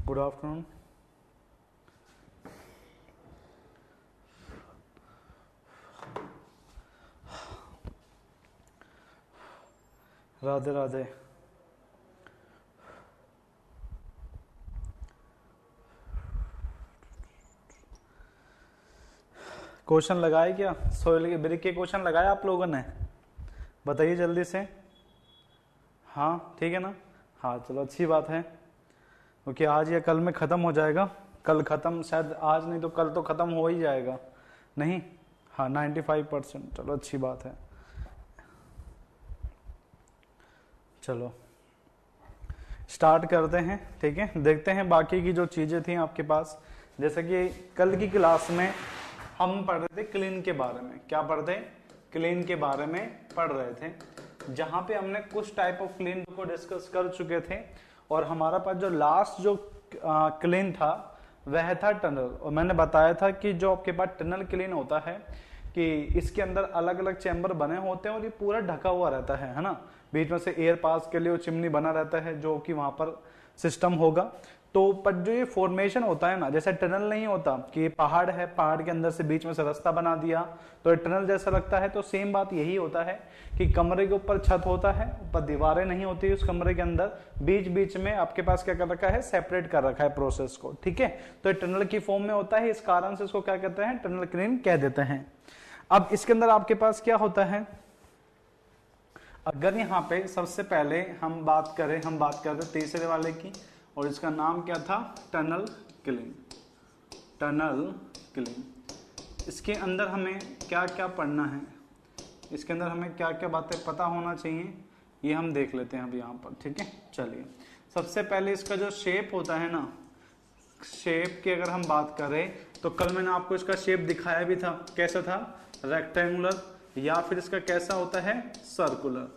Good afternoon. Radhe Radhe. Question लगाए क्या? Soil brick के क्वेश्चन लगाए आप लोगों ने? बताइए जल्दी से। हाँ ठीक है ना? हाँ चलो अच्छी बात है, क्योंकि आज या कल में ख़त्म हो जाएगा। कल ख़त्म, शायद आज नहीं तो कल तो ख़त्म हो ही जाएगा। नहीं, हाँ 95%। चलो अच्छी बात है। चलो स्टार्ट करते हैं, ठीक है। देखते हैं बाकी की जो चीज़ें थी आपके पास। जैसे कि कल की क्लास में हम पढ़ रहे थे क्लीन के बारे में। क्या पढ़ते? क्लीन के बारे में पढ़ रहे थे, जहाँ पे हमने कुछ टाइप ऑफ क्लीन को डिस्कस कर चुके थे। और हमारा पास जो लास्ट जो क्लीन था वह था टनल। और मैंने बताया था कि जो आपके पास टनल क्लीन होता है कि इसके अंदर अलग अलग चैम्बर बने होते हैं और ये पूरा ढका हुआ रहता है ना। बीच में से एयर पास के लिए वो चिमनी बना रहता है जो कि वहां पर सिस्टम होगा। तो पर जो ये फॉर्मेशन होता है ना, जैसे टनल नहीं होता कि पहाड़ है, पहाड़ के अंदर से बीच में से रास्ता बना दिया तो ये टनल जैसा लगता है। तो सेम बात यही होता है कि कमरे के ऊपर छत होता है, ऊपर दीवारें नहीं होती उस कमरे के अंदर, बीच बीच में आपके पास क्या कर रखा है, सेपरेट कर रखा है प्रोसेस को, ठीक है। तो ये टनल की फॉर्म में होता है, इस कारण से इसको क्या कहते हैं, टनल क्लीन कह देते हैं। अब इसके अंदर आपके पास क्या होता है, अगर यहाँ पे सबसे पहले हम बात करें तीसरे वाले की, और इसका नाम क्या था, टनल क्लीन। टनल क्लीन, इसके अंदर हमें क्या क्या पढ़ना है, इसके अंदर हमें क्या क्या बातें पता होना चाहिए, ये हम देख लेते हैं अब यहाँ पर, ठीक है। चलिए सबसे पहले इसका जो शेप होता है ना, शेप की अगर हम बात करें तो कल मैंने आपको इसका शेप दिखाया भी था। कैसा था? रेक्टेंगुलर, या फिर इसका कैसा होता है, सर्कुलर।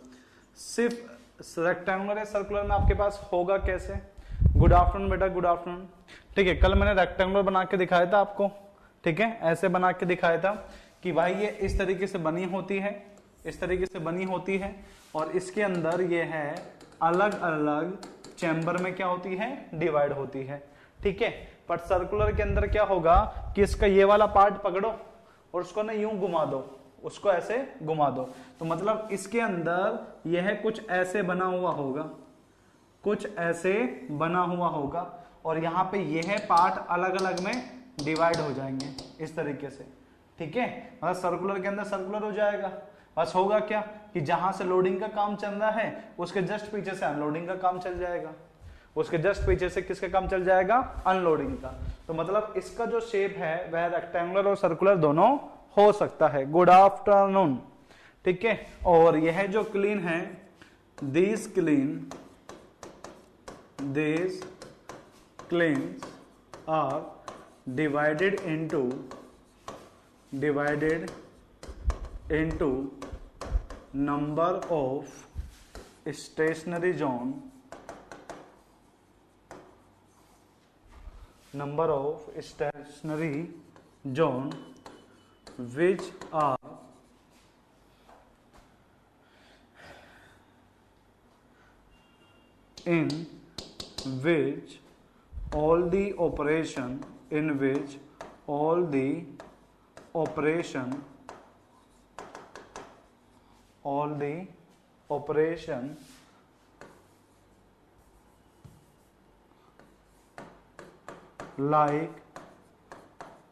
सिर्फ रेक्टेंगुलर या सर्कुलर में आपके पास होगा कैसे? गुड आफ्टरनून बेटा, गुड आफ्टरनून। ठीक है, कल मैंने रेक्टेंगुलर बना के दिखाया था आपको, ठीक है, ऐसे बना के दिखाया था कि भाई ये इस तरीके से बनी होती है, इस तरीके से बनी होती है, और इसके अंदर ये है अलग अलग चैम्बर में क्या होती है, डिवाइड होती है, ठीक है। पर सर्कुलर के अंदर क्या होगा कि इसका ये वाला पार्ट पकड़ो और उसको ना यूं घुमा दो, उसको ऐसे घुमा दो, तो मतलब इसके अंदर यह कुछ ऐसे बना हुआ होगा, कुछ ऐसे बना हुआ होगा, और यहाँ पे यह पार्ट अलग अलग में डिवाइड हो जाएंगे इस तरीके से, ठीक है। मतलब सर्कुलर के अंदर सर्कुलर हो जाएगा। बस होगा क्या कि जहां से लोडिंग का काम चल रहा है उसके जस्ट पीछे से अनलोडिंग का काम चल जाएगा, उसके जस्ट पीछे से किसका काम चल जाएगा, अनलोडिंग का। तो मतलब इसका जो शेप है वह रेक्टेंगुलर और सर्कुलर दोनों हो सकता है। गुड आफ्टरनून, ठीक है। और यह जो क्लीन है, this kilns are divided into number of stationary zone, which are in which all the operation like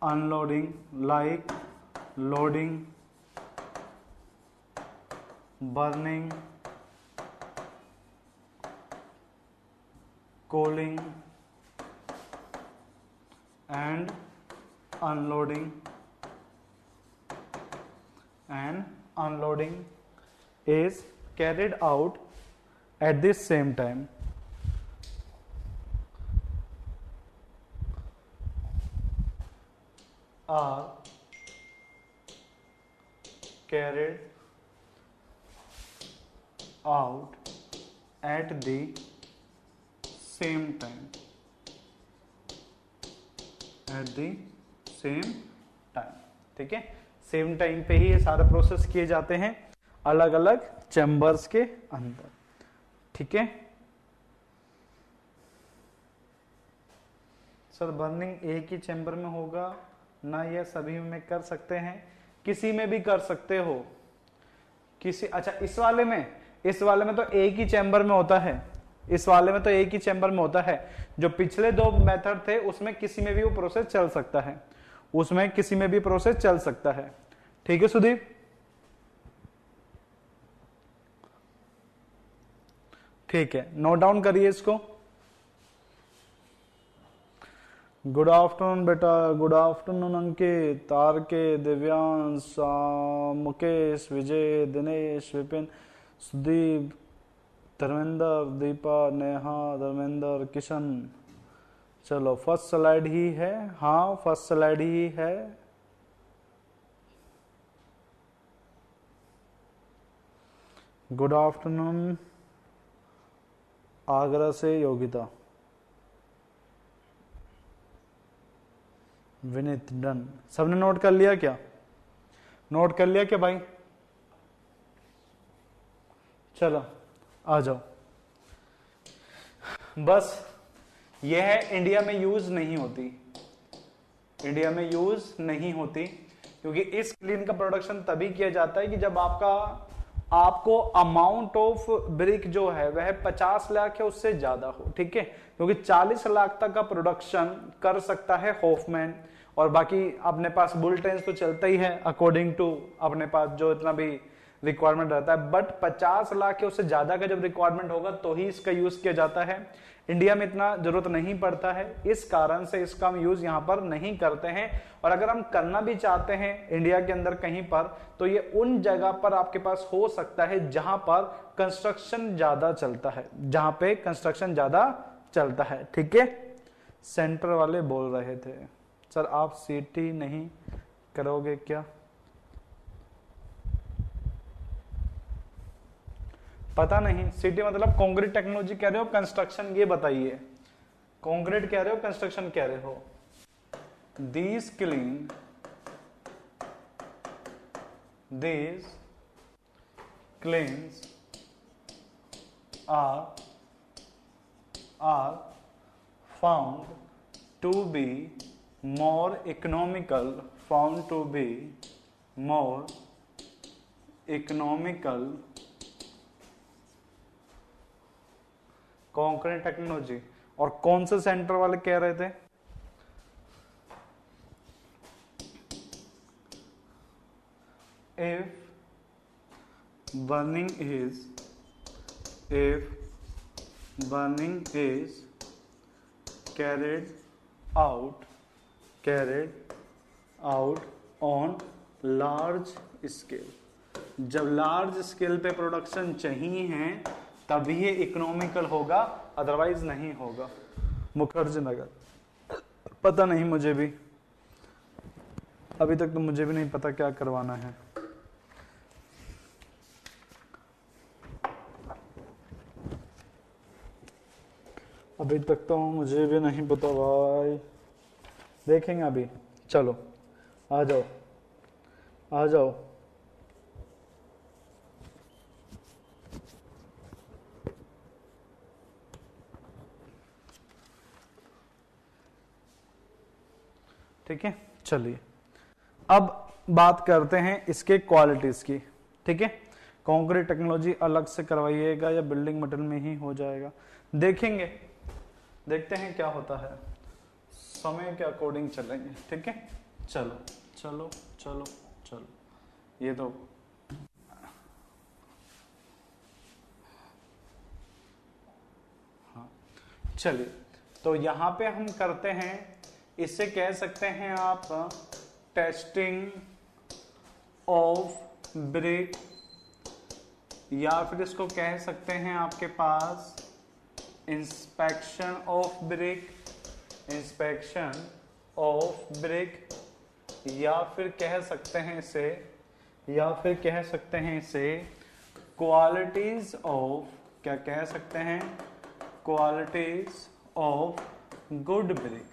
unloading, like loading, burning, cooling and unloading is carried out at the same time. Are carried out at the same time. At the same time, ठीक है। Same time पे ही ये सारे process किए जाते हैं अलग अलग चैम्बर्स के अंदर, ठीक है। सर बर्निंग एक ही चैम्बर में होगा ना, यह सभी में कर सकते हैं? किसी में भी कर सकते हो, किसी, अच्छा इस वाले में तो एक ही चैम्बर में होता है, इस वाले में तो एक ही चैम्बर में होता है। जो पिछले दो मेथड थे उसमें किसी में भी वो प्रोसेस चल सकता है, उसमें किसी में भी प्रोसेस चल सकता है। ठीक है सुदीप, ठीक है, नोट डाउन करिए इसको। गुड आफ्टरनून बेटा, गुड आफ्टरनून अंकित, तारके, दिव्यांश, मुकेश, विजय, दिनेश, विपिन, सुदीप, धर्मेंद्र, दीपा, नेहा, धर्मेंद्र, किशन। चलो फर्स्ट स्लाइड ही है, हाँ फर्स्ट स्लाइड ही है। गुड आफ्टरनून आगरा से योगिता, विनीत, डन। सबने नोट कर लिया क्या? नोट कर लिया क्या भाई? चलो आ जाओ। बस यह इंडिया में यूज नहीं होती, इंडिया में यूज नहीं होती, क्योंकि इस क्लीन का प्रोडक्शन तभी किया जाता है कि जब आपको अमाउंट ऑफ ब्रिक जो है वह 50 लाख है उससे ज्यादा हो। ठीक है, क्योंकि 40 लाख तक का प्रोडक्शन कर सकता है हॉफमैन, और बाकी अपने पास बुल ट्रेन्स तो चलता ही है अकॉर्डिंग टू अपने पास जो इतना भी रिक्वायरमेंट रहता है, बट 50 लाख के उससे ज्यादा का जब रिक्वायरमेंट होगा तो ही इसका यूज किया जाता है। इंडिया में इतना जरूरत नहीं पड़ता है, इस कारण से इसका हम यूज यहाँ पर नहीं करते हैं। और अगर हम करना भी चाहते हैं इंडिया के अंदर कहीं पर, तो ये उन जगह पर आपके पास हो सकता है जहां पर कंस्ट्रक्शन ज्यादा चलता है, जहां पे कंस्ट्रक्शन ज्यादा चलता है। ठीक है, सेंटर वाले बोल रहे थे सर आप सीटी नहीं करोगे क्या? पता नहीं, सीटी मतलब कंक्रीट टेक्नोलॉजी कह रहे हो, कंस्ट्रक्शन, ये बताइए। कंक्रीट कह रहे हो, कंस्ट्रक्शन कह रहे हो? These claims are found to be more economical, concrete technology. और कौन से सेंटर वाले कह रहे थे? if burning is carried out on large scale, जब लार्ज स्केल पे प्रोडक्शन चाहिए है तभी ये इकोनॉमिकल होगा, अदरवाइज नहीं होगा। मुखर्जी नगर, पता नहीं मुझे भी, अभी तक तो मुझे भी नहीं पता क्या करवाना है। अभी तक तो मुझे भी नहीं पता भाई, देखेंगे अभी। चलो आ जाओ आ जाओ। ठीक है, चलिए अब बात करते हैं इसके क्वालिटीज की। ठीक है, कंक्रीट टेक्नोलॉजी अलग से करवाइएगा या बिल्डिंग मटेरियल में ही हो जाएगा, देखेंगे, देखते हैं क्या होता है, समय के अकॉर्डिंग चलेंगे। ठीक है, चलो चलो चलो चलो, ये तो हाँ, चलिए तो यहां पे हम करते हैं, इससे कह सकते हैं आप टेस्टिंग ऑफ ब्रिक, या फिर इसको कह सकते हैं आपके पास इंस्पेक्शन ऑफ ब्रिक, या फिर कह सकते हैं इसे, क्वालिटीज ऑफ, क्या कह सकते हैं, qualities of good brick,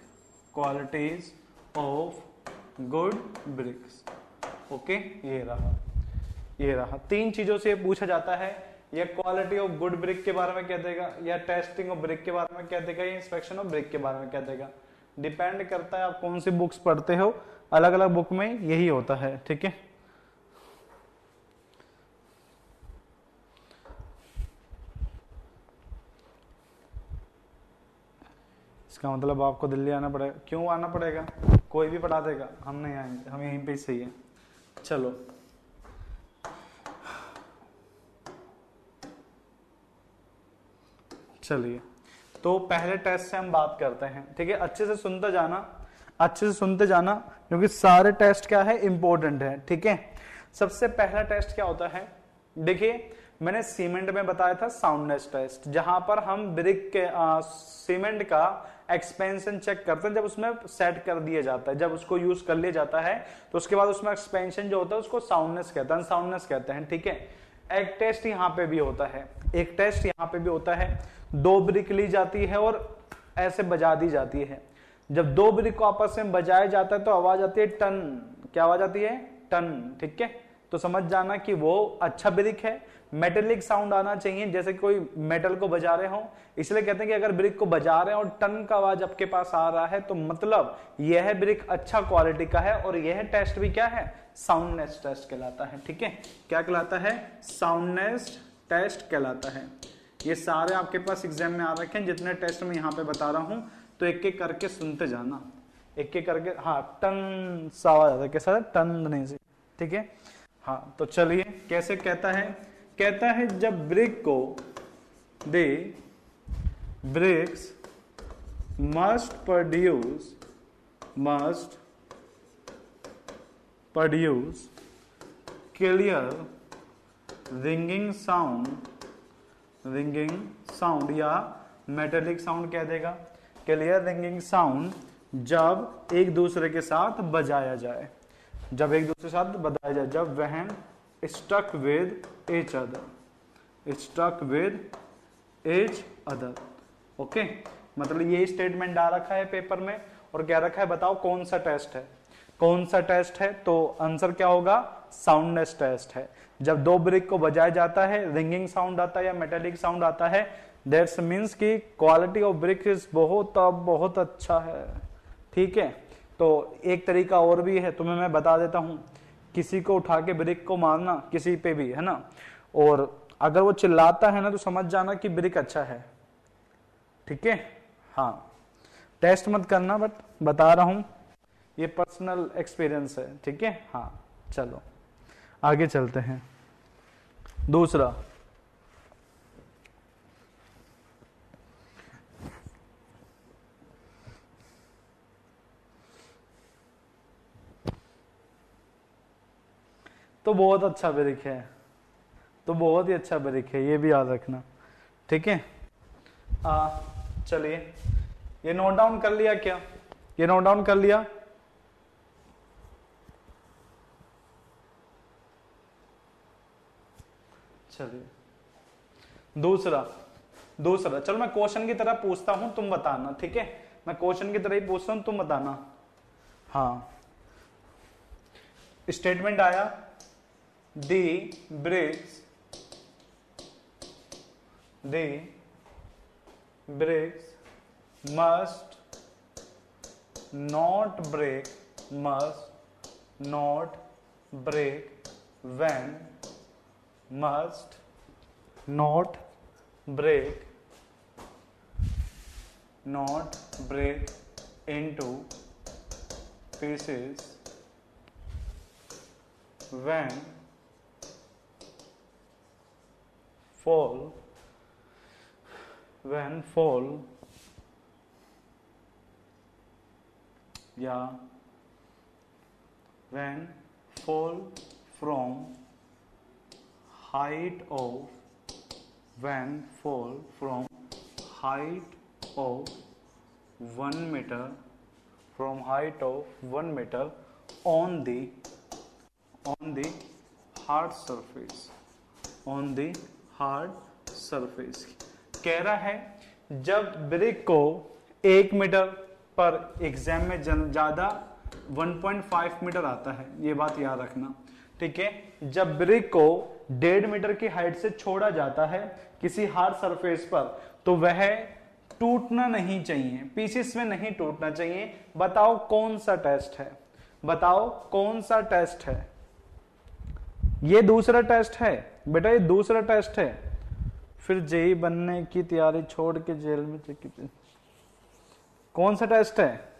qualities of good bricks. Okay, ये रहा 3 चीजों से पूछा जाता है, या क्वालिटी ऑफ गुड ब्रिक के बारे में कह देगा, या टेस्टिंग ऑफ ब्रिक के बारे में कह देगा, या इंस्पेक्शन ऑफ ब्रिक के बारे में कह देगा। डिपेंड करता है आप कौन सी बुक्स पढ़ते हो, अलग अलग बुक में यही होता है, ठीक है। इसका मतलब आपको दिल्ली आना पड़ेगा। क्यों आना पड़ेगा? कोई भी पढ़ा देगा, हम नहीं आएंगे, हम यहीं पे ही सही है। चलो चलिए, तो पहले टेस्ट से हम बात करते हैं, ठीक है। अच्छे से सुनते जाना, अच्छे से सुनते जाना, क्योंकि सारे टेस्ट क्या है, इंपॉर्टेंट है, ठीक है। सबसे पहला टेस्ट क्या होता है, देखिए मैंने सीमेंट में बताया था साउंडनेस टेस्ट, जहां पर हम ब्रिक के सीमेंट का एक्सपेंशन चेक करते हैं, जब उसमें सेट कर दिया जाता है, जब उसको यूज कर लिया जाता है, तो उसके बाद उसमें एक्सपेंशन जो होता है उसको साउंडनेस कहते हैं, साउंडनेस कहते हैं, ठीक है। एक टेस्ट यहाँ पे भी होता है, एक टेस्ट यहाँ पे भी होता है। दो ब्रिक ली जाती है और ऐसे बजा दी जाती है। जब दो ब्रिक को आपस में बजाया जाता है तो आवाज आती है टन। क्या आवाज आती है? टन, ठीक है। तो समझ जाना कि वो अच्छा ब्रिक है। मेटेलिक साउंड आना चाहिए, जैसे कोई मेटल को बजा रहे हो, इसलिए कहते हैं कि अगर ब्रिक को बजा रहे हैं और टन का आवाज आपके पास आ रहा है तो मतलब यह ब्रिक अच्छा क्वालिटी का है। और यह टेस्ट भी क्या है? साउंडनेस टेस्ट कहलाता है, ठीक है। क्या कहलाता है? साउंडनेस टेस्ट कहलाता है। ये सारे आपके पास एग्जाम में आ रखे हैं, जितने टेस्ट मैं यहाँ पे बता रहा हूं, तो एक एक करके सुनते जाना, एक एक करके। हाँ, टन सा आवाज आता है, कैसा? टन नहीं से, ठीक है। हाँ, तो चलिए कैसे कहता है? कहता है जब ब्रिक को the bricks must produce clear ringing sound या मेटेलिक साउंड कह देगा, क्लियर रिंगिंग साउंड, जब एक दूसरे के साथ बजाया जाए, जब एक दूसरे के साथ बजाया जाए, जब वह stuck with each other, okay. मतलब ये स्टेटमेंट डाल रखा है पेपर में और क्या रखा है, बताओ कौन सा टेस्ट है, कौन सा टेस्ट है? तो आंसर क्या होगा? साउंडनेस टेस्ट है। जब दो ब्रिक को बजाया जाता है, रिंगिंग साउंड आता है या मेटेलिक साउंड आता है, दैट्स मींस कि क्वालिटी ऑफ ब्रिक इज बहुत अच्छा है, ठीक है। तो एक तरीका और भी है, तुम्हें मैं बता देता हूं। किसी को उठा के ब्रिक को मारना, किसी पे भी, है ना, और अगर वो चिल्लाता है ना तो समझ जाना कि ब्रिक अच्छा है, ठीक है। हाँ, टेस्ट मत करना, बट बता रहा हूं, ये पर्सनल एक्सपीरियंस है, ठीक है। हाँ, चलो आगे चलते हैं। दूसरा, तो बहुत अच्छा ब्रिक है, तो बहुत ही अच्छा ब्रिक है, ये भी याद रखना, ठीक है। चलिए, ये नोट डाउन कर लिया क्या? ये नोट डाउन कर लिया? चलिए, दूसरा चलो मैं क्वेश्चन की तरह पूछता हूं, तुम बताना, ठीक है। मैं क्वेश्चन की तरह ही पूछता हूं, तुम बताना। हाँ, स्टेटमेंट आया, the bricks must not break when must not break into pieces when fall या when fall from height of 1 meter on the hard surface, कह रहा है जब ब्रिक को 1 मीटर पर एग्जाम में ज्यादा 1.5 मीटर आता है, ये बात याद रखना, ठीक है। जब ब्रिक को 1.5 मीटर की हाइट से छोड़ा जाता है किसी हार्ड सरफेस पर, तो वह टूटना नहीं चाहिए, पीसेस में नहीं टूटना चाहिए। बताओ कौन सा टेस्ट है, बताओ कौन सा टेस्ट है? ये दूसरा टेस्ट है बेटा, ये दूसरा टेस्ट है। फिर जेई बनने की तैयारी छोड़ के जेल में कौन सा टेस्ट है?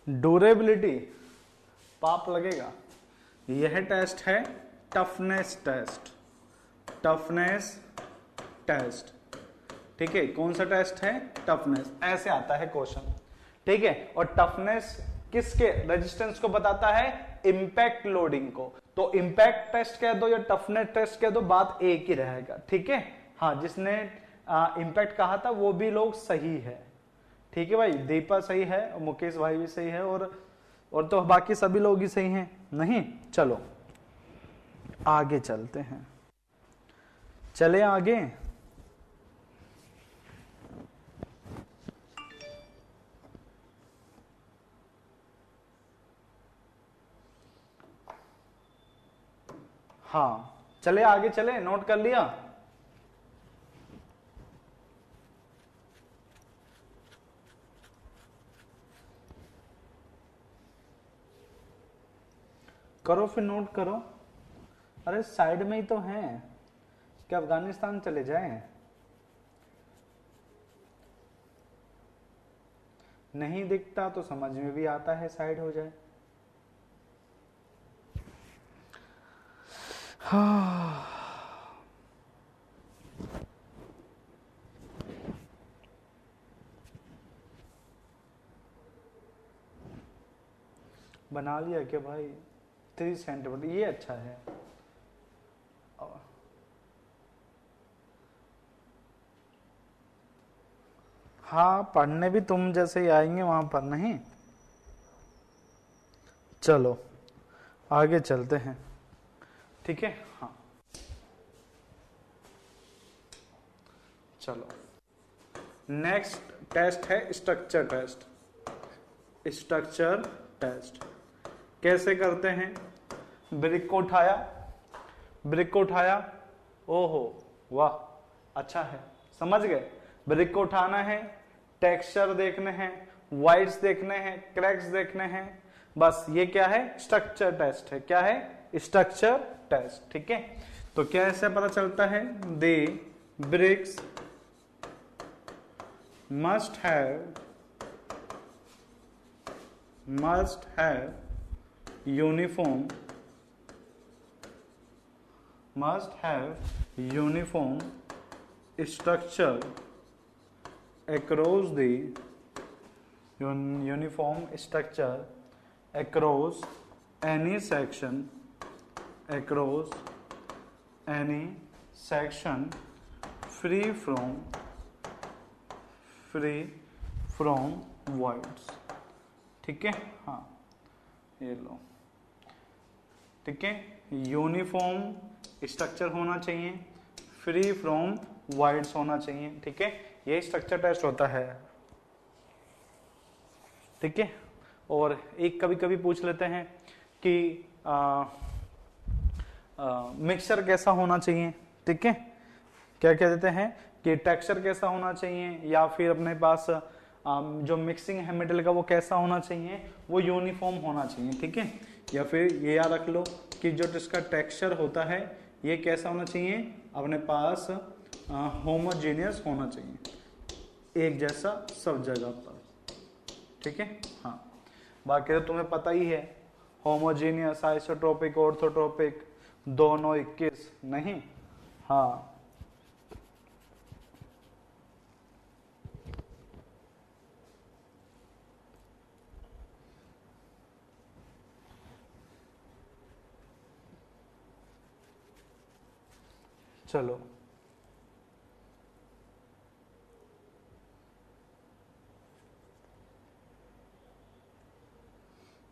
ड्यूरेबिलिटी, पाप लगेगा। यह टेस्ट है टफनेस टेस्ट, टफनेस टेस्ट। ठीक है, कौन सा टेस्ट है? टफनेस। ऐसे आता है क्वेश्चन, ठीक है। और टफनेस किसके? रेजिस्टेंस को बताता है, इंपैक्ट लोडिंग को। तो इंपैक्ट टेस्ट कह दो या टफनेस टेस्ट कह दो, बात एक ही रहेगा, ठीक है। हाँ, जिसने इंपैक्ट कहा था वो भी लोग सही है, ठीक है भाई। दीपा सही है, मुकेश भाई भी सही है, और तो बाकी सभी लोग ही सही हैं, नहीं? चलो आगे चलते हैं, चले आगे। हाँ चले आगे, चले, नोट कर लिया? करो फिर, नोट करो। अरे साइड में ही तो हैं, क्या अफगानिस्तान चले जाएं? नहीं दिखता तो समझ में भी आता है, साइड हो जाए। हाँ, बना लिया क्या भाई? 3 सेंटीमीटर, ये अच्छा है। हाँ, पढ़ने भी तुम जैसे ही आएंगे वहां पर, नहीं? चलो आगे चलते हैं, ठीक है। हाँ चलो, नेक्स्ट टेस्ट है स्ट्रक्चर टेस्ट। स्ट्रक्चर टेस्ट कैसे करते हैं? ब्रिक को उठाया, ब्रिक को उठाया, ओहो वाह, अच्छा है, समझ गए। ब्रिक को उठाना है, टेक्सचर देखने हैं, वाइड्स देखने हैं, क्रैक्स देखने हैं, बस ये क्या है? स्ट्रक्चर टेस्ट है। क्या है? स्ट्रक्चर टेस्ट, ठीक है। तो क्या ऐसे पता चलता है? दे BRICS must have uniform structure across the uniform structure across any section free from voids, ठीक है। हाँ ये लो, ठीक है। यूनिफॉर्म स्ट्रक्चर होना चाहिए, फ्री फ्रॉम वाइड्स होना चाहिए, ठीक है। ये स्ट्रक्चर टेस्ट होता है, ठीक है। और एक कभी कभी पूछ लेते हैं कि मिक्सचर कैसा होना चाहिए, ठीक है। क्या कह देते हैं कि टेक्सचर कैसा होना चाहिए, या फिर अपने पास जो मिक्सिंग है मेटल का वो कैसा होना चाहिए, वो यूनिफॉर्म होना चाहिए, ठीक है। या फिर ये याद रख लो कि जो इसका टेक्सचर होता है ये कैसा होना चाहिए, अपने पास होमोजेनियस होना चाहिए, एक जैसा सब जगह पर, ठीक है। हाँ, बाकी तो तुम्हें पता ही है, होमोजेनियस, आइसोट्रोपिक, ऑर्थोट्रोपिक, दोनों 21 नहीं। हाँ चलो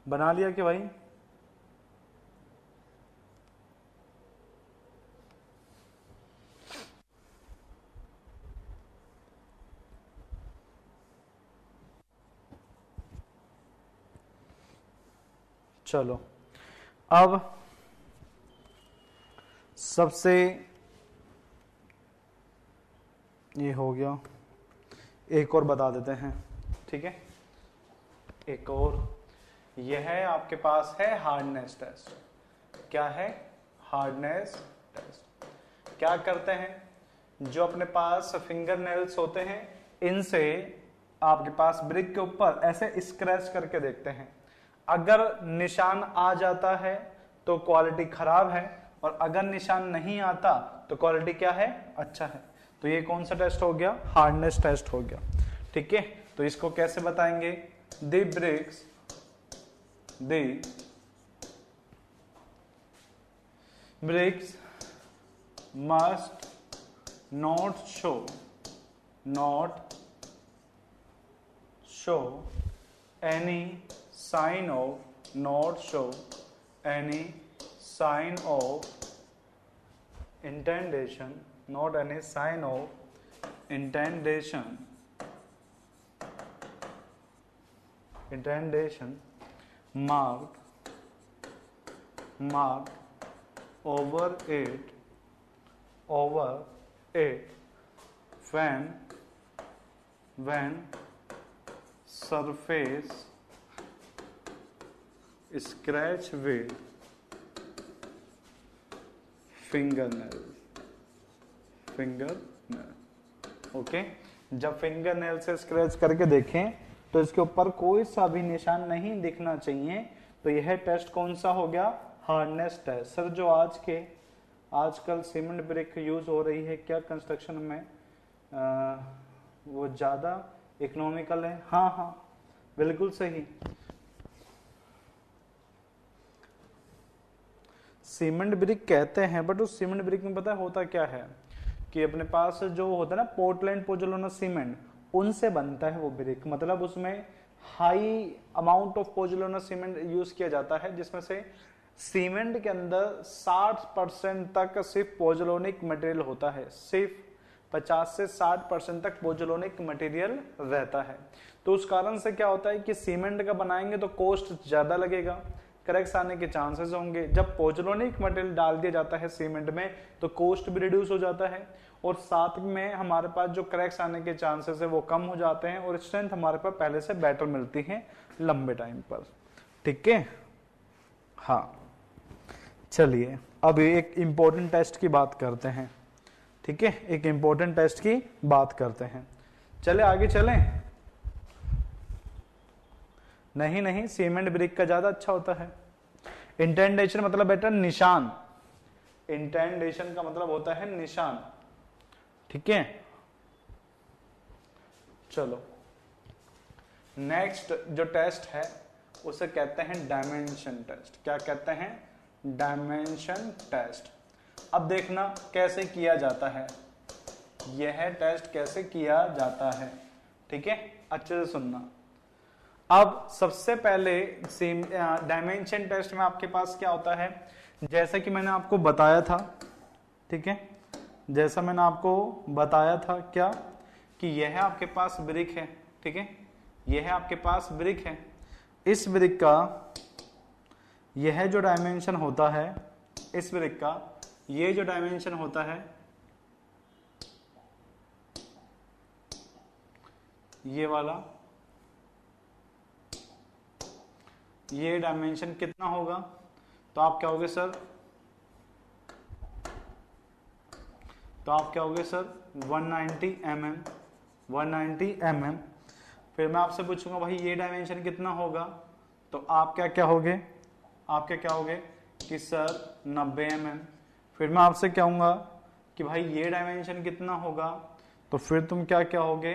बना लिया कि भाई? चलो अब सबसे ये हो गया। एक और बता देते हैं, ठीक है, एक और, यह है आपके पास है हार्डनेस टेस्ट। क्या है? Hardness test. क्या करते हैं, जो अपने पास फिंगर नेल्स होते हैं इनसे आपके पास ब्रिक के ऊपर ऐसे स्क्रैच करके देखते हैं। अगर निशान आ जाता है तो क्वालिटी खराब है, और अगर निशान नहीं आता तो क्वालिटी क्या है? अच्छा है। तो ये कौन सा टेस्ट हो गया? हार्डनेस टेस्ट हो गया। ठीक है, तो इसको कैसे बताएंगे? The bricks must not show any sign of indentation, marked over it when surface scratch with fingernail। Okay, जब फिंगर नेल से स्क्रैच करके देखें तो इसके ऊपर कोई सा भी निशान नहीं दिखना चाहिए। तो यह टेस्ट कौन सा हो गया? Hardness test. सर जो आजकल सीमेंट ब्रिक यूज हो रही है, क्या कंस्ट्रक्शन में वो ज्यादा इकोनॉमिकल है? हाँ, बिल्कुल सही। सीमेंट ब्रिक कहते हैं, बट उस सीमेंट ब्रिक में पता है होता क्या है कि अपने पास जो होता है ना पोर्टलैंड पोजोलाना सीमेंट, उनसे बनता है वो ब्रिक। मतलब उसमें high amount of pozzolana cement use किया जाता है, जिसमें से सीमेंट के अंदर 60% तक सिर्फ पोजोलोनिक मटेरियल होता है। सिर्फ 50 से 60% तक पोजोलोनिक मटेरियल रहता है। तो उस कारण से क्या होता है कि सीमेंट का बनाएंगे तो कॉस्ट ज्यादा लगेगा, क्रैक्स आने के चांसेस होंगे। जब पोजोलोनिक मटेरियल डाल दिया जाता है सीमेंट में तो कॉस्ट भी रिड्यूस हो जाता है, और साथ में हमारे पास जो क्रैक्स आने के चांसेस है वो कम हो जाते हैं, और स्ट्रेंथ हमारे पास पहले से बेटर मिलती है लंबे टाइम पर। ठीक है, हाँ। चलिए अब एक इंपॉर्टेंट टेस्ट की बात करते हैं। ठीक है, एक इंपॉर्टेंट टेस्ट की बात करते हैं। चले आगे चलें? नहीं, सीमेंट ब्रिक का ज्यादा अच्छा होता है। इंटेंडेशन मतलब बेटा निशान, इंटेंडेशन का मतलब होता है निशान। ठीक है, चलो नेक्स्ट जो टेस्ट है उसे कहते हैं डायमेंशन टेस्ट। क्या कहते हैं? Dimension test. अब देखना कैसे किया जाता है, यह टेस्ट कैसे किया जाता है। ठीक है, अच्छे से सुनना। अब सबसे पहले डायमेंशन टेस्ट में आपके पास क्या होता है, जैसा कि मैंने आपको बताया था, ठीक है, जैसा मैंने आपको बताया था क्या, कि यह आपके पास ब्रिक है। ठीक है, यह आपके पास ब्रिक है। इस ब्रिक का यह जो डायमेंशन होता है, इस ब्रिक का ये जो डायमेंशन होता है, ये वाला, ये डायमेंशन कितना होगा? तो आप क्या होगे सर? तो आप क्या होगे सर? 190 mm। 190 mm। फिर मैं आपसे पूछूंगा भाई ये डायमेंशन कितना होगा? तो आप क्या होगे? आप क्या होगे कि सर 90 mm। फिर मैं आपसे कहूंगा कि भाई ये डायमेंशन कितना होगा? तो फिर तुम क्या होगे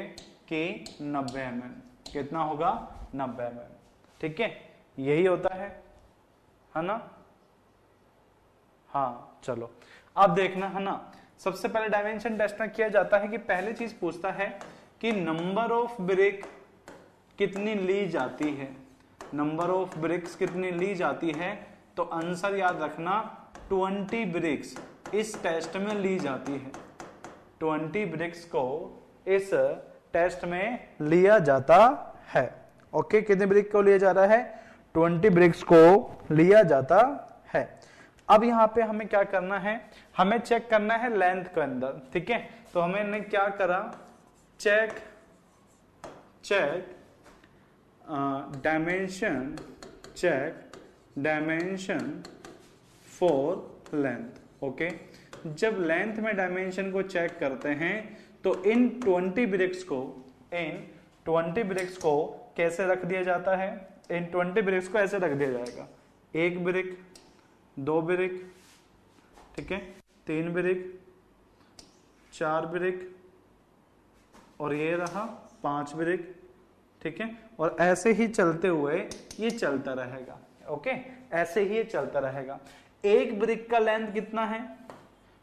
कि 90 mm। कितना होगा? 90 mm। ठीक है, यही होता है ना? हाँ, चलो अब देखना है ना। सबसे पहले डायमेंशन टेस्ट में किया जाता है कि पहले चीज पूछता है कि नंबर ऑफ ब्रिक कितनी ली जाती है। नंबर ऑफ ब्रिक्स कितनी ली जाती है? तो आंसर याद रखना 20 ब्रिक्स इस टेस्ट में ली जाती है। 20 ब्रिक्स को इस टेस्ट में लिया जाता है। ओके, कितने ब्रिक को लिया जा रहा है? 20 ब्रिक्स को लिया जाता है। अब यहाँ पे हमें क्या करना है? हमें चेक करना है लेंथ के अंदर। ठीक है, तो हमने क्या करा? Check check dimension, check dimension for length. Okay, जब लेंथ में डायमेंशन को चेक करते हैं तो इन 20 ब्रिक्स को कैसे रख दिया जाता है? इन 20 ब्रिक्स को ऐसे रख दिया जाएगा, 1 ब्रिक, 2 ब्रिक, ठीक है, 3 ब्रिक, 4 ब्रिक, और ये रहा 5 ब्रिक, ठीक है। और ऐसे ही चलते हुए ये चलता रहेगा। ओके, ऐसे ही ये चलता रहेगा। एक ब्रिक का लेंथ कितना है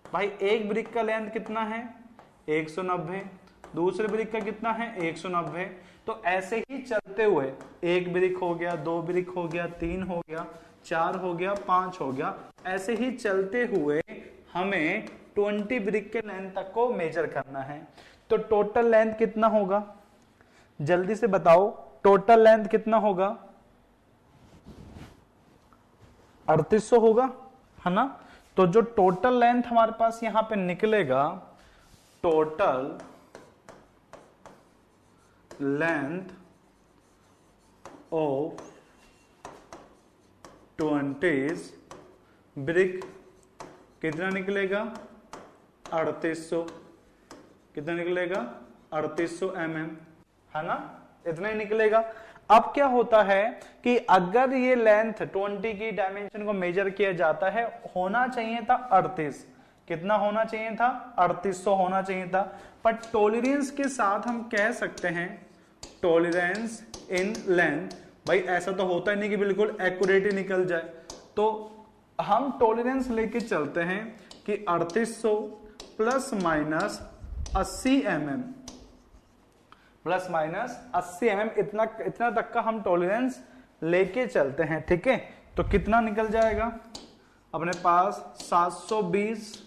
भाई? एक ब्रिक का लेंथ कितना है? 190। दूसरे ब्रिक का कितना है? 190। तो ऐसे ही चलते हुए 1 ब्रिक हो गया, 2 ब्रिक हो गया, 3 हो गया, 4 हो गया, 5 हो गया। ऐसे ही चलते हुए हमें 20 ब्रिक के लेंथ तक को मेजर करना है। तो टोटल लेंथ कितना होगा? जल्दी से बताओ, टोटल लेंथ कितना होगा? 3800 होगा, है ना। तो जो टोटल लेंथ हमारे पास यहां पे निकलेगा, टोटल लेंथ ऑफ 20 ब्रिक कितना निकलेगा? 3800। कितना निकलेगा? 3800 mm, है ना, इतना ही निकलेगा। अब क्या होता है कि अगर ये लेंथ 20 की डायमेंशन को मेजर किया जाता है, होना चाहिए था 38। कितना होना चाहिए था? 3800 होना चाहिए था। पर टॉलरेंस के साथ हम कह सकते हैं टॉलरेंस इन लेंथ, भाई ऐसा तो होता ही नहीं कि बिल्कुल एक्यूरेट ही निकल जाए। तो हम टॉलरेंस लेके चलते हैं कि 3800 plus minus 80 mm, plus minus 80 mm, इतना तक का हम टॉलरेंस लेके चलते हैं, ठीक है। तो कितना निकल जाएगा अपने पास? 720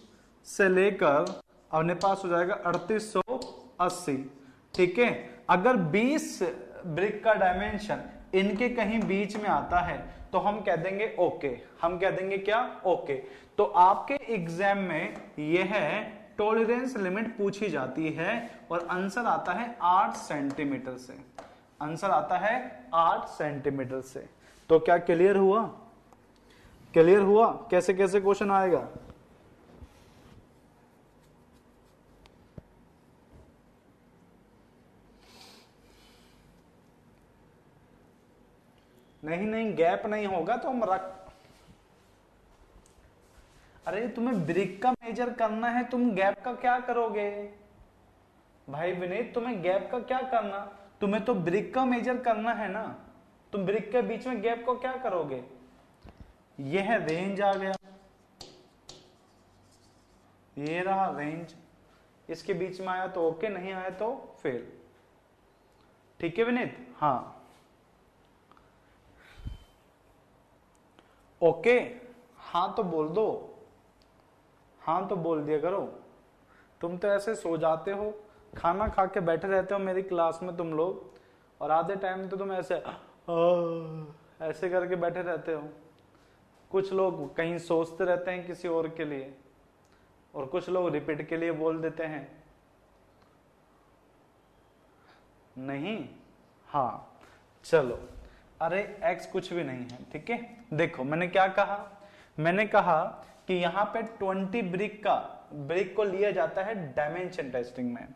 से लेकर अपने पास हो जाएगा 3880, ठीक है। अगर 20 ब्रिक का डायमेंशन इनके कहीं बीच में आता है तो हम कह देंगे ओके। हम कह देंगे क्या? ओके। तो आपके एग्जाम में यह टॉलरेंस लिमिट पूछी जाती है और आंसर आता है 8 सेंटीमीटर से। आंसर आता है 8 सेंटीमीटर से। तो क्या क्लियर हुआ? क्लियर हुआ कैसे कैसे क्वेश्चन आएगा? नहीं, गैप नहीं होगा तो हम रख। अरे तुम्हें ब्रिक का मेजर करना है, तुम गैप का क्या करोगे भाई विनीत? तुम्हें गैप का क्या करना? तुम्हें तो ब्रिक का मेजर करना है ना। तुम ब्रिक के बीच में गैप को क्या करोगे? यह रेंज आ गया, ये रहा रेंज, इसके बीच में आया तो ओके, नहीं आया तो फेल। ठीक है विनीत? हाँ ओके। हाँ तो बोल दो, हाँ तो बोल दिया करो। तुम तो ऐसे सो जाते हो, खाना खा के बैठे रहते हो मेरी क्लास में तुम लोग, और आधे टाइम तो तुम ऐसे करके बैठे रहते हो। कुछ लोग कहीं सोचते रहते हैं किसी और के लिए, और कुछ लोग रिपीट के लिए बोल देते हैं। नहीं, हाँ चलो। अरे x कुछ भी नहीं है, ठीक है। देखो मैंने क्या कहा, मैंने कहा कि यहाँ पे 20 ब्रिक को लिया जाता है डायमेंशन टेस्टिंग में।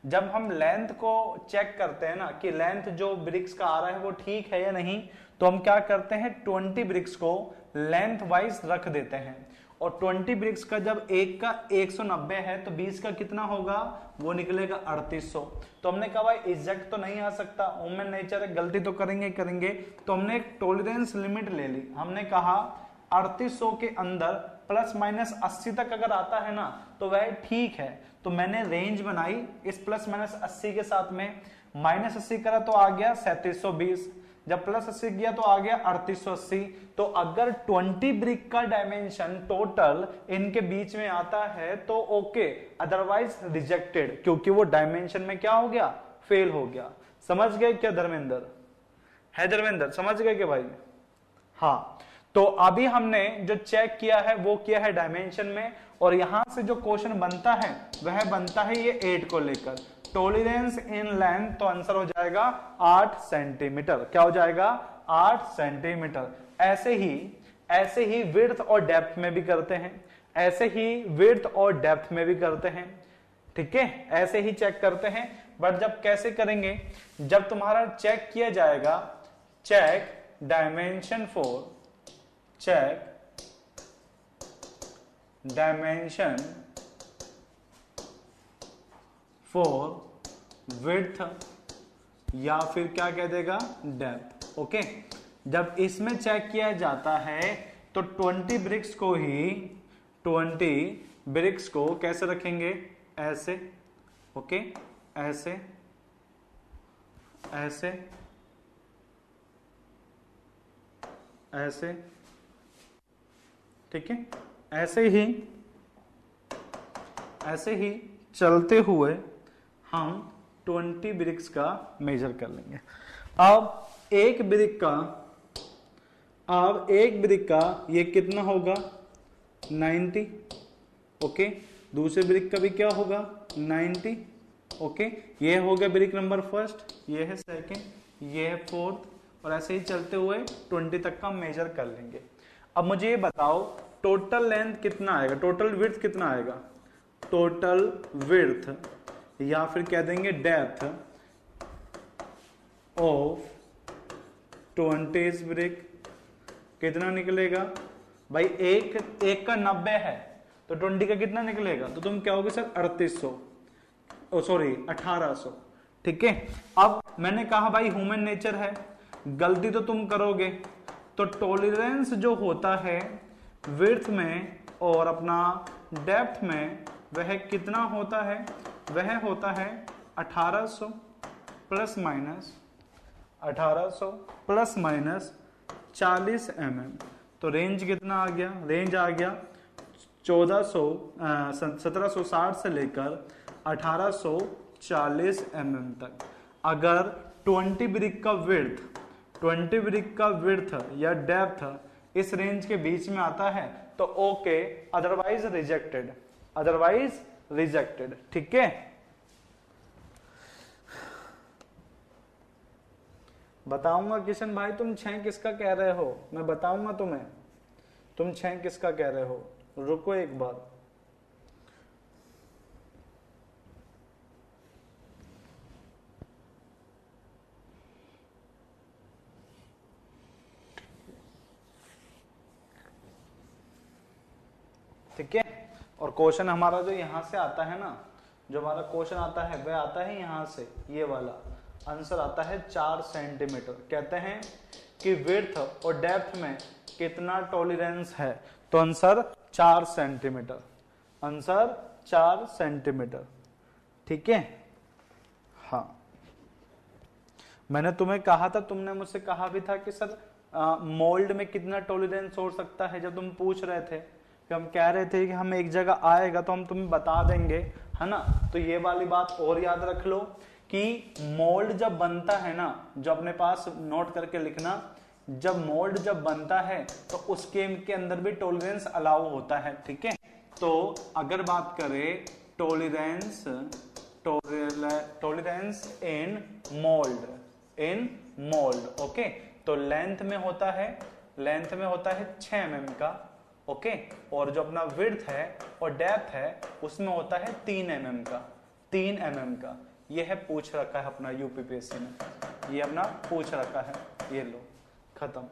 जब हम लेंथ को चेक करते हैं ना कि लेंथ जो ब्रिक्स का आ रहा है वो ठीक है या नहीं, तो हम क्या करते हैं 20 ब्रिक्स को लेंथ वाइज रख देते हैं। और 20 ब्रिक्स का जब एक का 190 है तो 20 का कितना होगा? वो निकलेगा 3800। तो हमने कहा भाई एग्जैक्ट तो नहीं आ सकता, ह्यूमन नेचर है, गलती तो करेंगे। तो हमने एक टॉलरेंस लिमिट ले ली। हमने कहा 3800 के अंदर प्लस माइनस 80 तक अगर आता है ना तो वह ठीक है। तो मैंने रेंज बनाई इस प्लस माइनस 80 के साथ में, माइनस 80 करा तो आ गया 3720, जब प्लस 80 किया तो आ गया 3880। तो अगर 20 ब्रिक का डायमेंशन टोटल इनके बीच में आता है तो ओके, अदरवाइज रिजेक्टेड, क्योंकि वो डायमेंशन में क्या हो गया? फेल हो गया। समझ गए क्या धर्मेंद्र? है धर्मेंद्र, समझ गए क्या भाई? हाँ। तो अभी हमने जो चेक किया है वो किया है डायमेंशन में, और यहां से जो क्वेश्चन बनता है वह बनता है ये 8 को लेकर। टॉलरेंस इन लेंथ, तो आंसर हो जाएगा 8 सेंटीमीटर। क्या हो जाएगा? 8 सेंटीमीटर। ऐसे ही विड्थ और डेप्थ में भी करते हैं, ऐसे ही विड्थ और डेप्थ में भी करते हैं, ठीक है, ऐसे ही चेक करते हैं। बट जब कैसे करेंगे, जब तुम्हारा चेक किया जाएगा, चेक डायमेंशन फॉर विड्थ या फिर क्या कह देगा, डेप्थ। ओके, जब इसमें चेक किया जाता है तो 20 ब्रिक्स को कैसे रखेंगे? ऐसे, ओके, ऐसे, ऐसे, ऐसे, ठीक है, ऐसे ही चलते हुए हम 20 ब्रिक्स का मेजर कर लेंगे। अब एक ब्रिक का ये कितना होगा? 90। ओके, दूसरे ब्रिक का भी क्या होगा? 90। ओके, ये हो गया ब्रिक नंबर फर्स्ट, ये है सेकंड, ये है फोर्थ, और ऐसे ही चलते हुए 20 तक का मेजर कर लेंगे। अब मुझे ये बताओ टोटल लेंथ कितना आएगा, टोटल विड्थ कितना आएगा? टोटल विड्थ या फिर कह देंगे डेप्थ ऑफ 20 ब्रिक कितना निकलेगा? भाई एक का 90 है तो 20 का कितना निकलेगा? तो तुम क्या होगे सर? 1800। ठीक है, अब मैंने कहा भाई ह्यूमन नेचर है, गलती तो तुम करोगे। तो टॉलरेंस जो होता है विड्थ में और अपना डेप्थ में वह कितना होता है? वह होता है 1800 प्लस माइनस 40 mm। तो रेंज कितना आ गया? रेंज आ गया 1760 से लेकर 1840 mm तक। अगर 20 ब्रिक का विड्थ या डेप्थ इस रेंज के बीच में आता है तो ओके, अदरवाइज रिजेक्टेड। ठीक है, बताऊंगा किशन भाई तुम 6 किसका कह रहे हो, मैं बताऊंगा तुम्हें तुम 6 किसका कह रहे हो। रुको एक बार, ठीक है। और क्वेश्चन हमारा जो यहां से आता है ना, जो हमारा क्वेश्चन आता है वह आता है यहां से, ये वाला आंसर आता है 4 सेंटीमीटर। कहते हैं कि विड्थ और डेप्थ में कितना टॉलरेंस है, तो आंसर 4 सेंटीमीटर। आंसर 4 सेंटीमीटर, ठीक है। हाँ, मैंने तुम्हें कहा था, तुमने मुझसे कहा भी था कि सर मोल्ड में कितना टॉलरेंस हो सकता है। जब तुम पूछ रहे थे कि हम कह रहे थे कि हम एक जगह आएगा तो हम तुम्हें बता देंगे, है ना। तो ये वाली बात और याद रख लो कि मोल्ड जब बनता है ना, जो अपने पास नोट करके लिखना, जब मोल्ड जब बनता है तो उसके के अंदर भी टॉलरेंस अलाउ होता है। ठीक है, तो अगर बात करें टॉलरेंस इन मोल्ड, ओके, तो लेंथ में होता है 6 mm का, ओके, और जो अपना विड्थ है और डेप्थ है उसमें होता है 3 mm का। ये है पूछ रखा है अपना यूपीपीएससी ने, ये अपना पूछ रखा है, ये लो खत्म।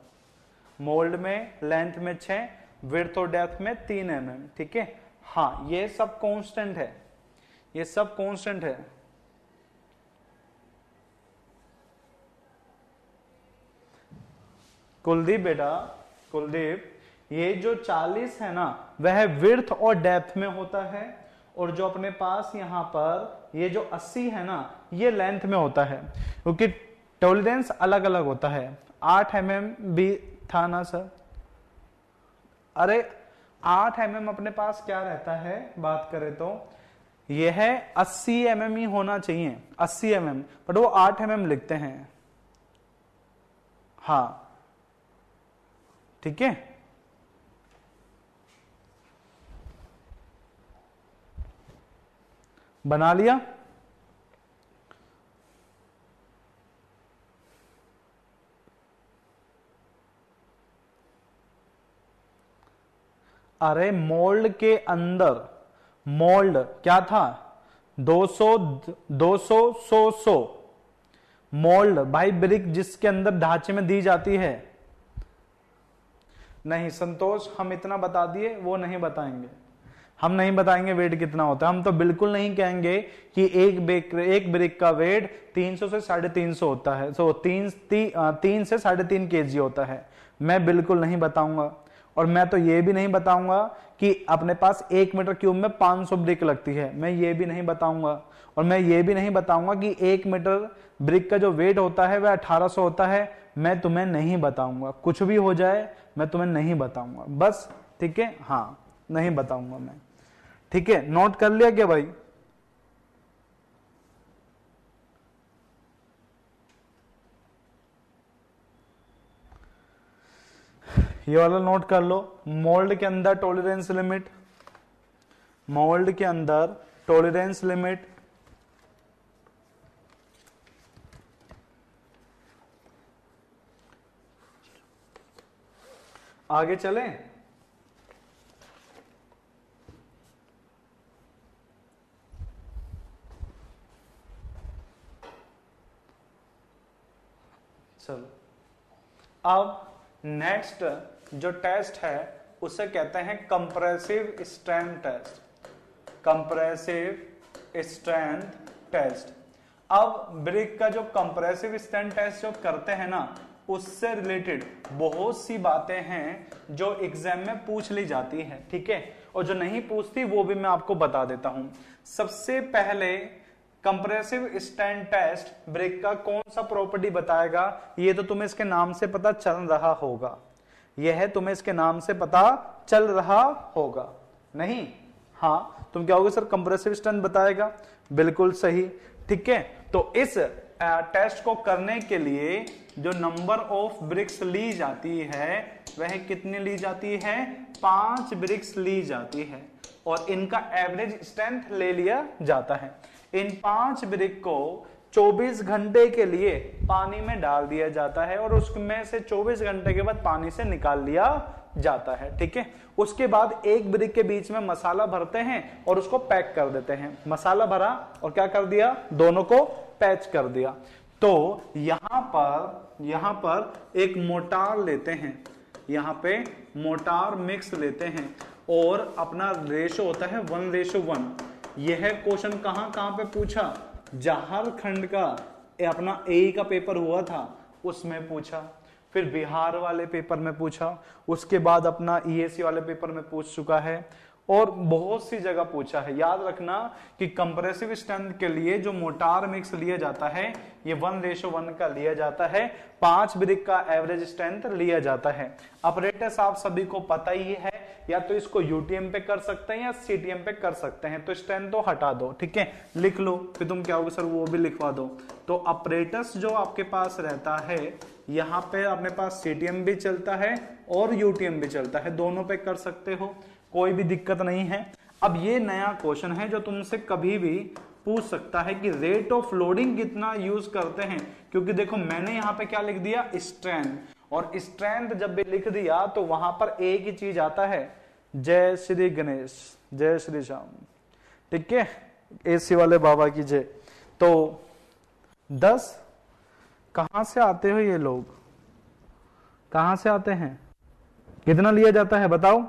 मोल्ड में लेंथ में 6, विड्थ और डेप्थ में 3 mm। ठीक है, हाँ, ये सब कांस्टेंट है, ये सब कांस्टेंट है। कुलदीप बेटा, कुलदीप, ये जो 40 है ना वह विड्थ और डेप्थ में होता है, और जो अपने पास यहां पर ये जो 80 है ना ये लेंथ में होता है, क्योंकि टॉलरेंस अलग अलग होता है। 8 mm भी था ना सर? अरे 8 mm अपने पास क्या रहता है, बात करें तो यह है 80 mm ही होना चाहिए, 80 mm, बट वो 8 mm लिखते हैं। हाँ, ठीक है, बना लिया। अरे मोल्ड के अंदर, मोल्ड क्या था 200 200 100 मोल्ड भाई ब्रिक जिसके अंदर ढांचे में दी जाती है। नहीं संतोष, हम इतना बता दिए, वो नहीं बताएंगे, हम नहीं बताएंगे वेट कितना होता है। हम तो बिल्कुल नहीं कहेंगे कि एक ब्रिक का वेट 300 से 350 होता है, सो 3 से 3.5 kg होता है। मैं बिल्कुल नहीं बताऊंगा। और मैं तो ये भी नहीं बताऊंगा कि अपने पास 1 मीटर क्यूब में 500 ब्रिक लगती है, मैं ये भी नहीं बताऊंगा। और मैं ये भी नहीं बताऊंगा कि 1 मीटर ब्रिक का जो वेट होता है वह 1800 होता है, मैं तुम्हें नहीं बताऊंगा। कुछ भी हो जाए मैं तुम्हें नहीं बताऊंगा, बस। ठीक है, हाँ नहीं बताऊंगा मैं। ठीक है, नोट कर लिया क्या भाई? ये वाला नोट कर लो। मोल्ड के अंदर टॉलरेंस लिमिट, मोल्ड के अंदर टॉलरेंस लिमिट आगे चलें। चलो, अब नेक्स्ट जो टेस्ट है उसे कहते हैं compressive strength test. Compressive strength test. अब ब्रिक का जो कंप्रेसिव स्ट्रेंथ टेस्ट जो करते हैं ना, उससे रिलेटेड बहुत सी बातें हैं जो एग्जाम में पूछ ली जाती है। ठीक है, और जो नहीं पूछती वो भी मैं आपको बता देता हूं। सबसे पहले कंप्रेसिव स्ट्रेंथ टेस्ट ब्रिक का कौन सा प्रॉपर्टी बताएगा, ये तो तुम्हें इसके नाम से पता चल रहा होगा। यह है तुम्हें इसके नाम से पता चल रहा होगा, नहीं? हाँ, तुम क्या होगे सर कंप्रेसिव स्ट्रेंथ बताएगा, बिल्कुल सही। ठीक है, तो इस टेस्ट को करने के लिए जो नंबर ऑफ ब्रिक्स ली जाती है वह कितनी ली जाती है? 5 ब्रिक्स ली जाती है और इनका एवरेज स्ट्रेंथ ले लिया जाता है। इन 5 ब्रिक को 24 घंटे के लिए पानी में डाल दिया जाता है और उसमें से 24 घंटे के बाद पानी से निकाल लिया जाता है। ठीक है, उसके बाद एक ब्रिक के बीच में मसाला भरते हैं और उसको पैक कर देते हैं। मसाला भरा और क्या कर दिया? दोनों को पैच कर दिया। तो यहां पर एक मोटार लेते हैं, यहां पे मोटार मिक्स लेते हैं और अपना रेशो होता है 1:1। यह क्वेश्चन कहां पे पूछा? झारखंड का अपना ए का पेपर हुआ था उसमें पूछा, फिर बिहार वाले पेपर में पूछा, उसके बाद अपना ईएसी वाले पेपर में पूछ चुका है और बहुत सी जगह पूछा है। याद रखना कि कंप्रेसिव स्ट्रेंथ के लिए जो मोटार मिक्स लिया जाता है ये 1:1 का लिया जाता है, 5 ब्रिक का एवरेज स्ट्रेंथ लिया जाता है। अपरेटस आप सभी को पता ही है, या तो इसको यूटीएम पे कर सकते हैं या सीटीएम पे कर सकते हैं। तो स्ट्रेंथ तो हटा दो, ठीक है, लिख लो, फिर तुम क्या होगा सर वो भी लिखवा दो। तो अपरेटस जो आपके पास रहता है यहाँ पे अपने पास सीटीएम भी चलता है और यूटीएम भी चलता है, दोनों पे कर सकते हो, कोई भी दिक्कत नहीं है। अब ये नया क्वेश्चन है जो तुमसे कभी भी पूछ सकता है कि रेट ऑफ लोडिंग कितना यूज करते हैं, क्योंकि देखो मैंने यहाँ पे क्या लिख दिया? स्ट्रेंथ, और स्ट्रेंथ जब भी लिख दिया तो वहां पर एक ही चीज आता है, जय श्री गणेश, जय श्री श्याम। ठीक है, एसी वाले बाबा की जय। तो 10 कहां से आते हो ये लोग, कहां से आते हैं? कितना लिया जाता है बताओ?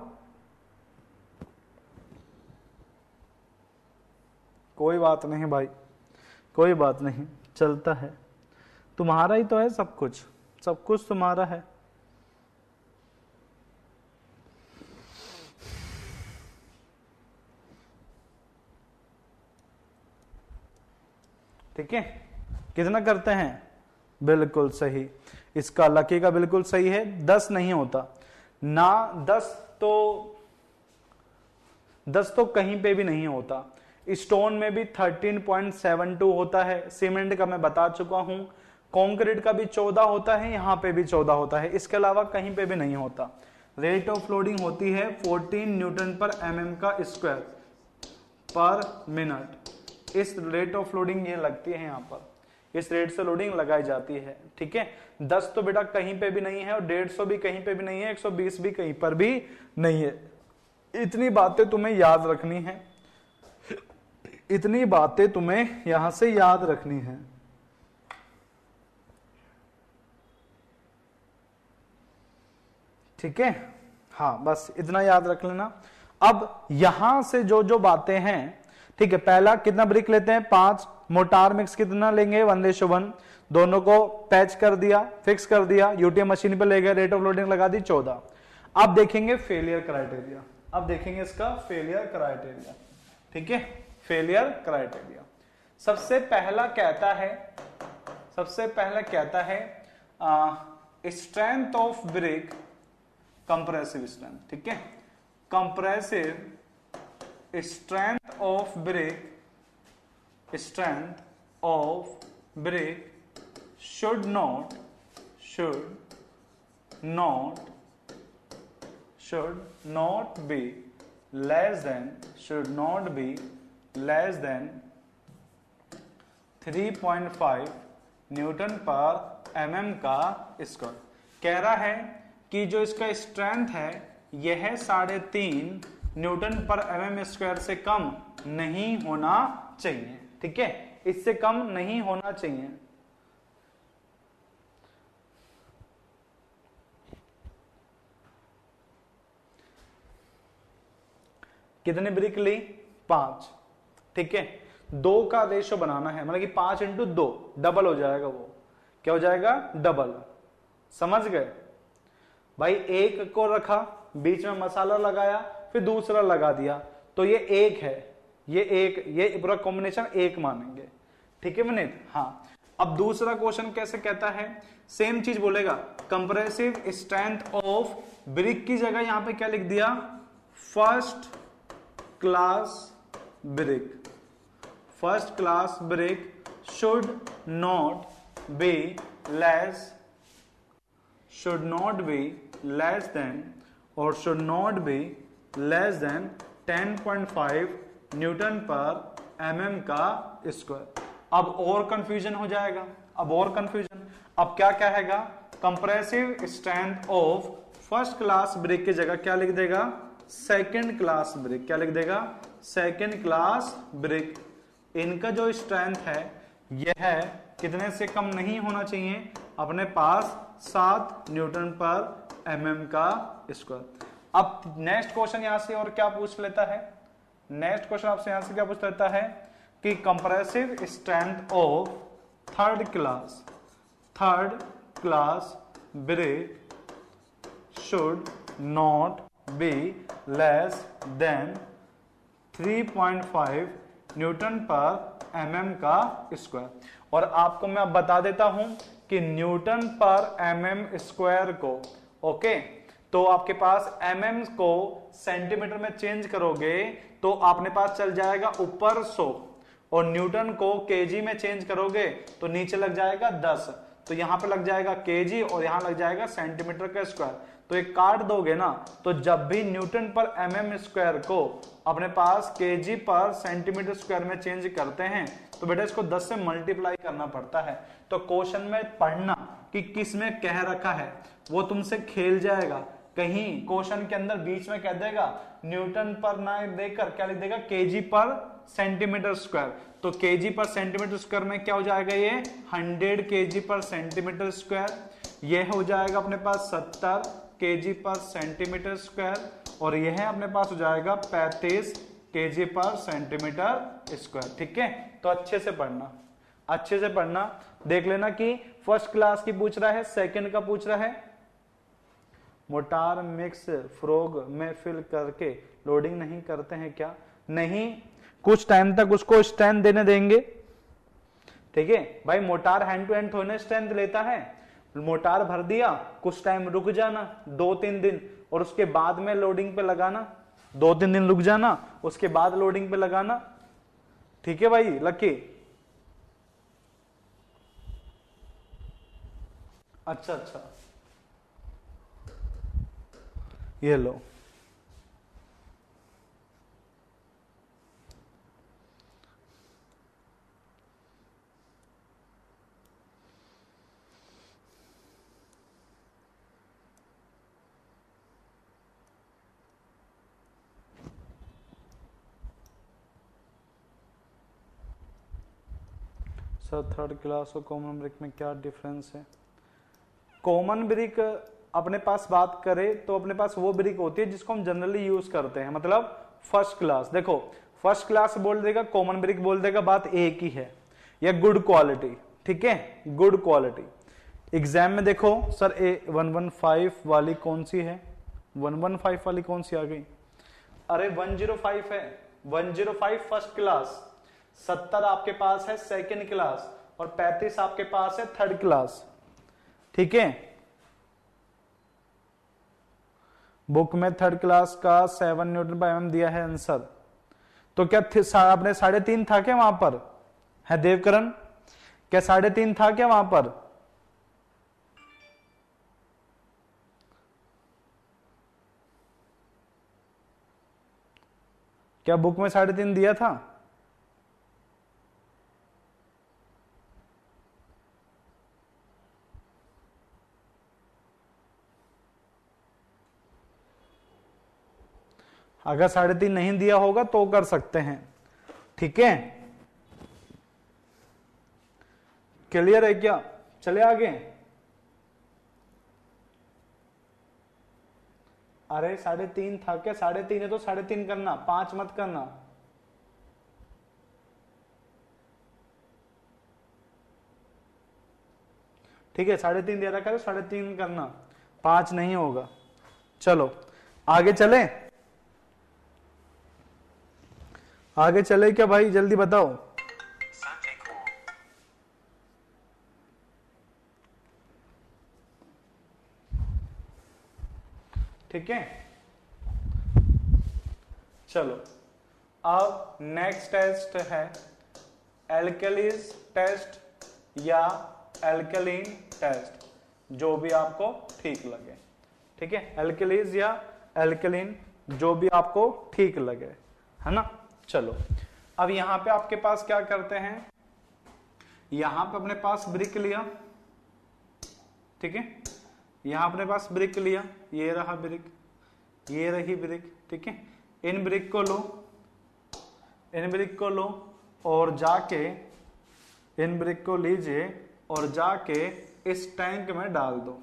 कोई बात नहीं भाई, कोई बात नहीं, चलता है, तुम्हारा ही तो है सब कुछ, सब कुछ तुम्हारा है। ठीक है, कितना करते हैं? बिल्कुल सही, इसका लकी का बिल्कुल सही है, 10 नहीं होता ना, 10 तो कहीं पे भी नहीं होता। स्टोन में भी 13.72 होता है, सीमेंट का मैं बता चुका हूं, कंक्रीट का भी 14 होता है, यहां पे भी 14 होता है, इसके अलावा कहीं पे भी नहीं होता। रेट ऑफ लोडिंग होती है 14 न्यूटन पर mm का स्क्वायर पर मिनट। इस रेट ऑफ लोडिंग ये लगती है यहाँ पर, इस रेट से लोडिंग लगाई जाती है। ठीक है, 10 तो बेटा कहीं पे भी नहीं है और 150 भी कहीं पे भी नहीं है, 120 भी कहीं पर भी नहीं है। इतनी बातें तुम्हें याद रखनी है, इतनी बातें तुम्हें यहां से याद रखनी है। ठीक है, हाँ बस इतना याद रख लेना। अब यहां से जो जो बातें हैं, ठीक है, पहला कितना ब्रिक लेते हैं 5, मोटार मिक्स कितना लेंगे 1:1, दोनों को पैच कर दिया, फिक्स कर दिया, यूटीएम मशीन पे ले गए, रेट ऑफ लोडिंग लगा दी 14। अब देखेंगे फेलियर क्राइटेरिया, अब देखेंगे इसका फेलियर क्राइटेरिया। ठीक है, फेलियर क्राइटेरिया सबसे पहला कहता है strength of brick, compressive strength. ठीक है, compressive strength of brick, should not be less than 3.5 newton per mm का स्क्वायर। कह रहा है कि जो इसका स्ट्रेंथ है यह 3.5 न्यूटन पर एमएम स्क्वायर से कम नहीं होना चाहिए। ठीक है, इससे कम नहीं होना चाहिए। कितने ब्रिक ली 5। ठीक है, 2 का रेशो बनाना है, मतलब कि 5 × 2 डबल हो जाएगा, वो क्या हो जाएगा डबल। समझ गए भाई, एक को रखा, बीच में मसाला लगाया, फिर दूसरा लगा दिया, तो ये एक है, ये पूरा कॉम्बिनेशन एक मानेंगे। ठीक है विनीत, हाँ। अब दूसरा क्वेश्चन कैसे कहता है, सेम चीज बोलेगा, कंप्रेसिव स्ट्रेंथ ऑफ ब्रिक की जगह यहां पे क्या लिख दिया, first class brick should not be less than 10.5 Newton per mm का स्क्वायर। अब और कंफ्यूजन हो जाएगा, अब क्या कहेगा, compressive strength of first class brick की जगह क्या लिख देगा, सेकेंड क्लास ब्रिक। क्या लिख देगा, सेकेंड क्लास ब्रिक। इनका जो स्ट्रेंथ है यह कितने से कम नहीं होना चाहिए, अपने पास 7 न्यूटन पर एमएम का स्क्वायर। अब नेक्स्ट क्वेश्चन यहां से और क्या पूछ लेता है, नेक्स्ट क्वेश्चन आपसे यहां से क्या पूछ लेता है कि compressive strength of third class brick should not be less than 3.5 newton per mm का स्क्वायर। और आपको मैं अब बता देता हूं कि न्यूटन पर एमएम स्क्वायर को, ओके, तो आपके पास एमएम को सेंटीमीटर में चेंज करोगे तो आपने पास चल जाएगा ऊपर 100, और न्यूटन को केजी में चेंज करोगे तो नीचे लग जाएगा 10, तो यहां पे लग जाएगा केजी और यहां लग जाएगा सेंटीमीटर का स्क्वायर। तो एक काट दोगे ना, तो जब भी न्यूटन पर एमएम स्क्वायर को अपने पास केजी पर सेंटीमीटर स्क्वायर में चेंज करते हैं तो बेटा इसको 10 से मल्टीप्लाई करना पड़ता है। तो क्वेश्चन में पढ़ना कि किस में कह रखा है, वो तुमसे खेल जाएगा। कहीं क्वेश्चन के अंदर बीच में कह देगा न्यूटन पर ना देकर क्या लिख देगा, केजी पर सेंटीमीटर स्क्वायर। तो केजी पर सेंटीमीटर स्क्वायर में क्या हो जाएगा, ये 100 केजी पर सेंटीमीटर स्क्वायर। यह हो जाएगा अपने पास 70 केजी पर सेंटीमीटर स्क्वायर, और यह अपने पास हो जाएगा 35 केजी पर सेंटीमीटर स्क्वायर। ठीक है, तो अच्छे से पढ़ना, देख लेना कि फर्स्ट क्लास की पूछ रहा है, सेकंड का पूछ रहा है, मोटार मिक्स फ्रोग में फिल करके लोडिंग नहीं करते हैं क्या, नहीं, कुछ टाइम तक उसको स्ट्रेंथ देने देंगे। ठीक है भाई, मोटार हैंड टू हैंड थोड़े स्ट्रेंथ लेता है, मोटार भर दिया, कुछ टाइम रुक जाना 2-3 दिन, और उसके बाद में लोडिंग पे लगाना, 2-3 दिन रुक जाना, उसके बाद लोडिंग पे लगाना। ठीक है भाई लकी, अच्छा, ये लो, सर थर्ड क्लास और कॉमन ब्रिक में क्या डिफरेंस है? कॉमन ब्रिक अपने पास बात करें तो अपने पास वो ब्रिक होती है जिसको हम जनरली यूज करते हैं, मतलब फर्स्ट क्लास। देखो फर्स्ट क्लास बोल देगा, कॉमन ब्रिक बोल देगा, बात एक ही है। या गुड क्वालिटी, ठीक है, गुड क्वालिटी। एग्जाम में देखो सर ए 115 वाली कौन सी है, 115 वाली कौन सी आ गई? अरे 105 है, 105 फर्स्ट क्लास, 70 आपके पास है सेकंड क्लास और 35 आपके पास है थर्ड क्लास, ठीक है। बुक में थर्ड क्लास का 7 न्यूटन पर एमएम दिया है आंसर। तो क्या आपने 3.5 था क्या वहां पर? है देवकरण, क्या 3.5 था क्या वहां पर? क्या बुक में 3.5 दिया था? अगर 3.5 नहीं दिया होगा तो कर सकते हैं, ठीक है। क्लियर है क्या? चले आगे। अरे 3.5 था क्या? 3.5 है तो 3.5 करना, 5 मत करना। ठीक है, 3.5 दे रखा है तो 3.5 करना, 5 नहीं होगा। चलो आगे चले, आगे चले क्या भाई, जल्दी बताओ। ठीक है, चलो अब नेक्स्ट टेस्ट है एल्कलीज टेस्ट या एल्कलीन टेस्ट, जो भी आपको ठीक लगे, ठीक है। एल्कलीज या एल्कलीन, जो भी आपको ठीक लगे, है ना। चलो अब यहां पे आपके पास क्या करते हैं, यहां पे अपने पास ब्रिक लिया, ठीक है, यहां अपने पास ब्रिक लिया, ये रहा ब्रिक, ये रही ब्रिक, ठीक है। इन ब्रिक को लो, इन ब्रिक को लो और जाके इन ब्रिक को लीजिए और जाके इस टैंक में डाल दो,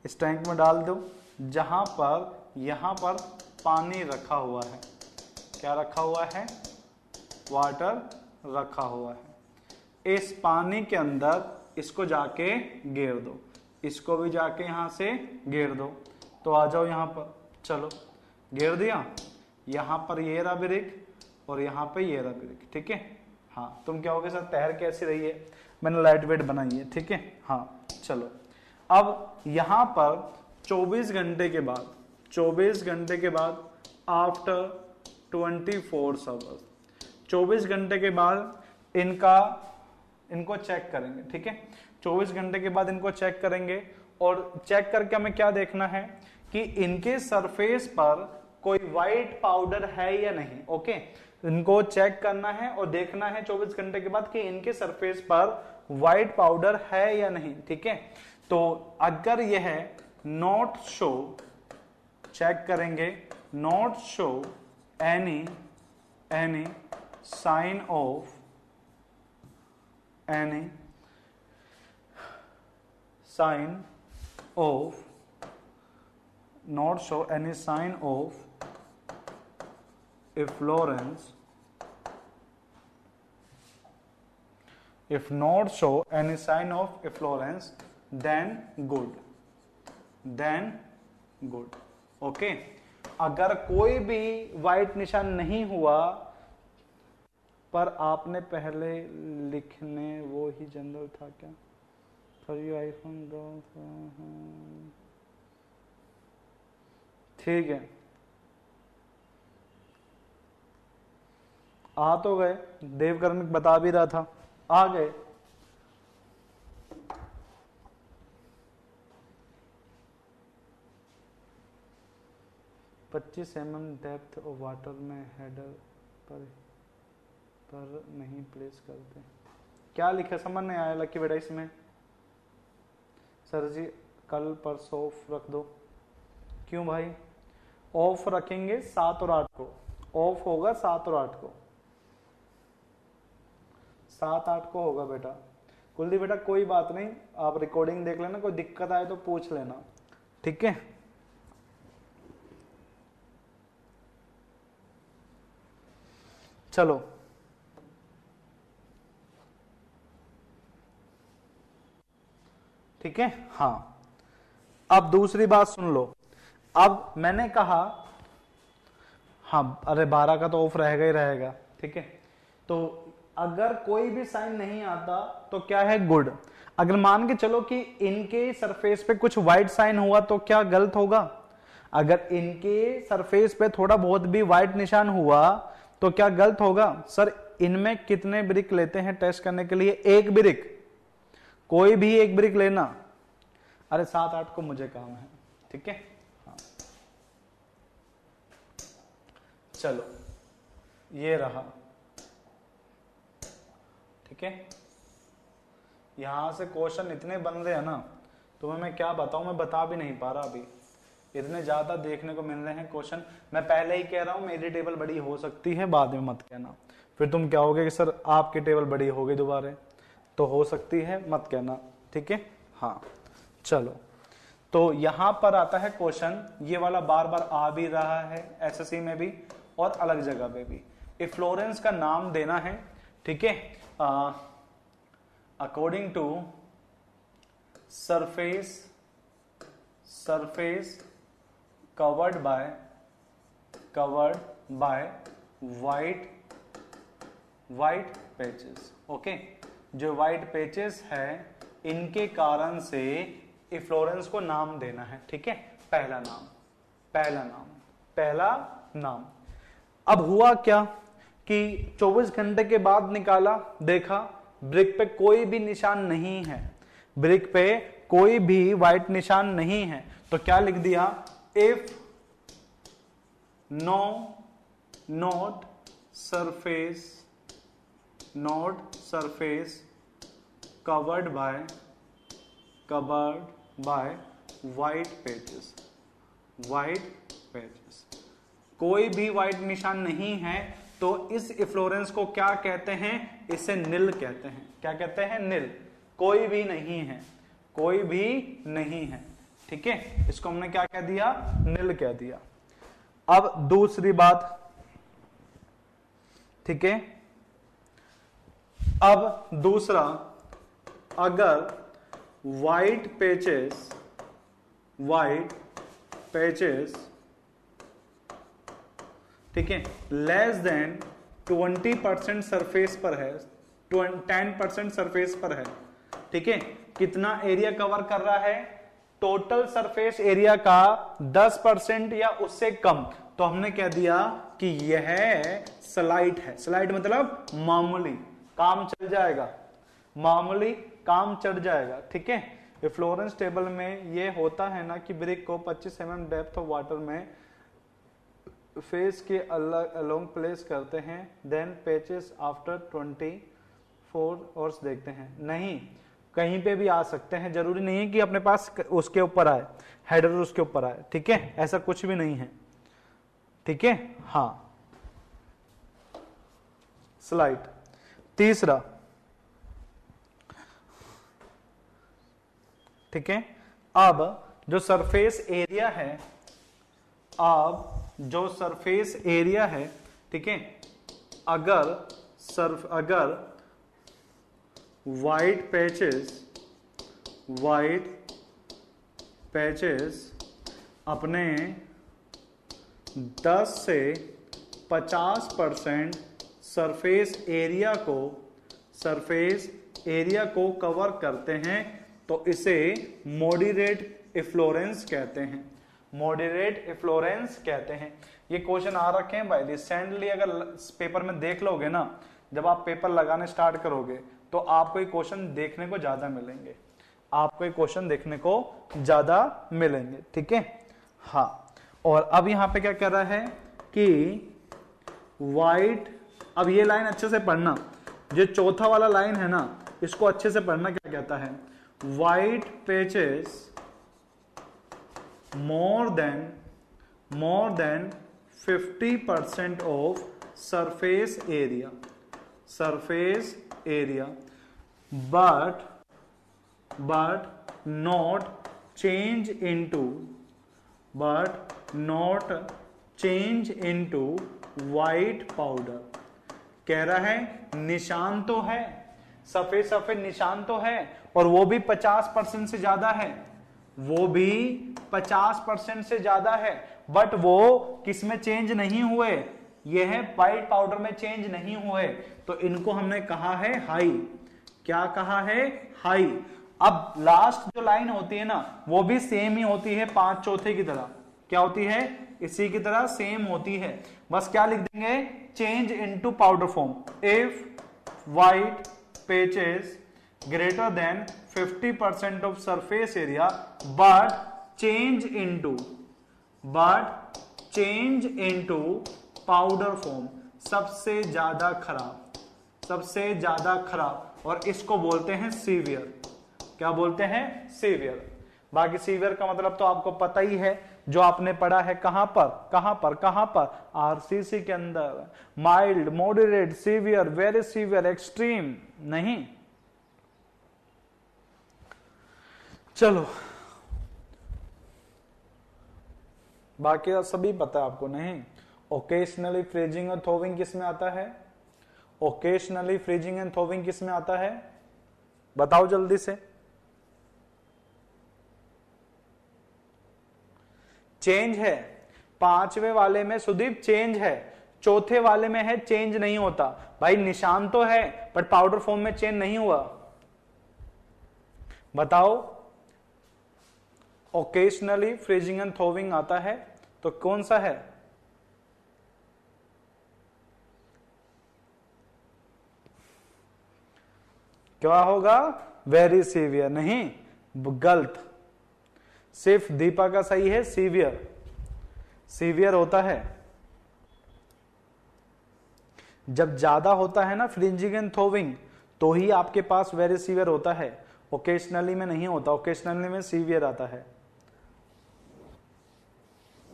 इस टैंक में डाल दो जहां पर यहां पर पानी रखा हुआ है। क्या रखा हुआ है? वाटर रखा हुआ है। इस पानी के अंदर इसको जाके घेर दो, इसको भी जाके यहां से घेर दो। तो आ जाओ यहां पर, चलो घेर दिया, यहां पर ये रहा ब्रिक और यहां पे ये रहा ब्रिक, ठीक है। हाँ तुम क्या हो गए सर, तैर कैसी रही है? मैंने लाइट वेट बनाई है, ठीक है। हाँ चलो अब यहां पर 24 घंटे के बाद, 24 घंटे के बाद आफ्टर 24 आवर्स, 24 घंटे के बाद इनको चेक करेंगे, ठीक है। 24 घंटे के बाद इनको चेक करेंगे और चेक करके हमें क्या देखना है कि इनके सरफेस पर कोई व्हाइट पाउडर है या नहीं, ओके। इनको चेक करना है और देखना है 24 घंटे के बाद कि इनके सरफेस पर व्हाइट पाउडर है या नहीं, ठीक है। तो अगर यह नॉट शो, चेक करेंगे, not show any sign of any sign of not show any sign of efflorescence, if not show any sign of efflorescence then good, okay। अगर कोई भी व्हाइट निशान नहीं हुआ पर आपने पहले लिखने वो ही जनरल था क्या? फॉर यू आईफोन दो, ठीक है। आ तो गए, देवकर्मिक बता भी रहा था, आ गए। पच्चीस mm डेप्थ ऑफ वाटर में हेडर पर नहीं प्लेस करते। क्या लिखा समझ नहीं आया लकी बेटा इसमें? सर जी कल परसों ऑफ रख दो। क्यों भाई? ऑफ रखेंगे 7 और 8 को, ऑफ होगा 7 और 8 को, 7-8 को होगा बेटा। कुलदीप बेटा कोई बात नहीं, आप रिकॉर्डिंग देख लेना, कोई दिक्कत आए तो पूछ लेना, ठीक है। चलो ठीक है। हाँ, अब दूसरी बात सुन लो। अब मैंने कहा, हाँ अरे 12 का तो ऑफ रहेगा ही रहेगा, ठीक है। तो अगर कोई भी साइन नहीं आता तो क्या है, गुड। अगर मान के चलो कि इनके सरफेस पे कुछ व्हाइट साइन हुआ तो क्या गलत होगा? अगर इनके सरफेस पे थोड़ा बहुत भी व्हाइट निशान हुआ तो क्या गलत होगा? सर इनमें कितने ब्रिक लेते हैं टेस्ट करने के लिए? एक ब्रिक, कोई भी एक ब्रिक लेना। अरे 7-8 को मुझे काम है, ठीक है। हाँ चलो ये रहा, ठीक है। यहां से क्वेश्चन इतने बन रहे हैं ना, तुम्हें मैं क्या बताऊं, मैं बता भी नहीं पा रहा अभी, इतने ज्यादा देखने को मिल रहे हैं क्वेश्चन। मैं पहले ही कह रहा हूं मेरी टेबल बड़ी हो सकती है, बाद में मत कहना, फिर तुम क्या होगे कि सर आपकी टेबल बड़ी हो गई दोबारा, तो हो सकती है मत कहना, ठीक है। हाँ चलो, तो यहां पर आता है क्वेश्चन, ये वाला बार बार आ भी रहा है एसएससी में भी और अलग जगह पे भी। इफ्लोरेंस का नाम देना है, ठीक है। According to surface covered by white patches, okay. जो वाइट पैचेस है इनके कारण से इफ्लोरेंस को नाम देना है, ठीक है। पहला नाम। अब हुआ क्या कि 24 घंटे के बाद निकाला, देखा ब्रिक पे कोई भी निशान नहीं है, ब्रिक पे कोई भी व्हाइट निशान नहीं है, तो क्या लिख दिया, if not surface covered bye white patches, कोई भी व्हाइट निशान नहीं है, तो इस इफ्लोरेंस को क्या कहते हैं, इसे निल कहते हैं। क्या कहते हैं, निल, कोई भी नहीं है, ठीक है। इसको हमने क्या कह दिया, निल कह दिया। अब दूसरी बात, ठीक है। अब दूसरा, अगर व्हाइट पैचेस ठीक है लेस देन 20% सरफेस पर है, 10% सरफेस पर है, ठीक है। कितना एरिया कवर कर रहा है, टोटल सरफेस एरिया का 10% या उससे कम, तो हमने कह दिया कि यह स्लाइट है। स्लाइट मतलब मामूली काम चल जाएगा, मामूली काम चढ़ जाएगा, ठीक है। इफ्लोरेंस टेबल में ये होता है ना कि ब्रिक को 25 mm डेप्थ ऑफ वाटर में फेस के अलोंग प्लेस करते हैं, देन पैचेस आफ्टर 24 आवर्स देखते हैं। नहीं, कहीं पे भी आ सकते हैं, जरूरी नहीं है कि अपने पास उसके ऊपर आए, हेडर उसके ऊपर आए, ठीक है, ऐसा कुछ भी नहीं है, ठीक है। हाँ स्लाइड। तीसरा, ठीक है। अब जो सरफेस एरिया है, ठीक है, अगर व्हाइट पैचेस अपने 10 से 50% सरफेस एरिया को कवर करते हैं, तो इसे मॉडरेट इफ्लोरेंस कहते हैं। ये क्वेश्चन आ रखे हैं भाई रिसेंटली, अगर पेपर में देख लोगे ना, जब आप पेपर लगाने स्टार्ट करोगे तो आपको ये क्वेश्चन देखने को ज्यादा मिलेंगे, ठीक है। हाँ, और अब यहां पे क्या कर रहा है कि व्हाइट, अब ये लाइन अच्छे से पढ़ना, जो चौथा वाला लाइन है ना, इसको अच्छे से पढ़ना। क्या कहता है, white patches more than 50% of surface area but not change into white powder। कह रहा है निशान तो है, सफेद सफेद निशान तो है, और वो भी 50% से ज्यादा है, वो भी 50% से ज्यादा है, बट वो किस में चेंज नहीं हुए, ये है व्हाइट पाउडर में चेंज नहीं हुए, तो इनको हमने कहा है हाई। क्या कहा है? हाई। अब लास्ट जो लाइन होती है ना, वो भी सेम ही होती है 5/4 की तरह। क्या होती है? इसी की तरह सेम होती है। बस क्या लिख देंगे? Change into powder form. If white patches greater than 50% of surface area but change into powder form, सबसे ज्यादा खराब, और इसको बोलते हैं सीवियर। क्या बोलते हैं? सीवियर। बाकी सीवियर का मतलब तो आपको पता ही है, जो आपने पढ़ा है कहां पर आरसीसी के अंदर, mild, moderate, severe, very severe, extreme नहीं। चलो बाकी सभी पता है आपको नहीं। ओकेशनली फ्रीजिंग और थोविंग किस में आता है? ओकेशनली फ्रीजिंग एंड थोविंग किस में आता है? बताओ जल्दी से। चेंज है। 5वें वाले में सुदीप चेंज है, चौथे वाले में है चेंज नहीं होता। भाई निशान तो है बट पाउडर फॉर्म में चेंज नहीं हुआ। बताओ ओकेशनली फ्रीजिंग एंड थोविंग आता है तो कौन सा है? क्या होगा? वेरी सीवियर नहीं, गलत। सिर्फ दीपा का सही है सीवियर। सीवियर होता है जब ज्यादा होता है ना फ्रिंजिंग एंड थोविंग, तो ही आपके पास वेरी सीवियर होता है। ओकेशनली में नहीं होता, ओकेशनली में सीवियर आता है।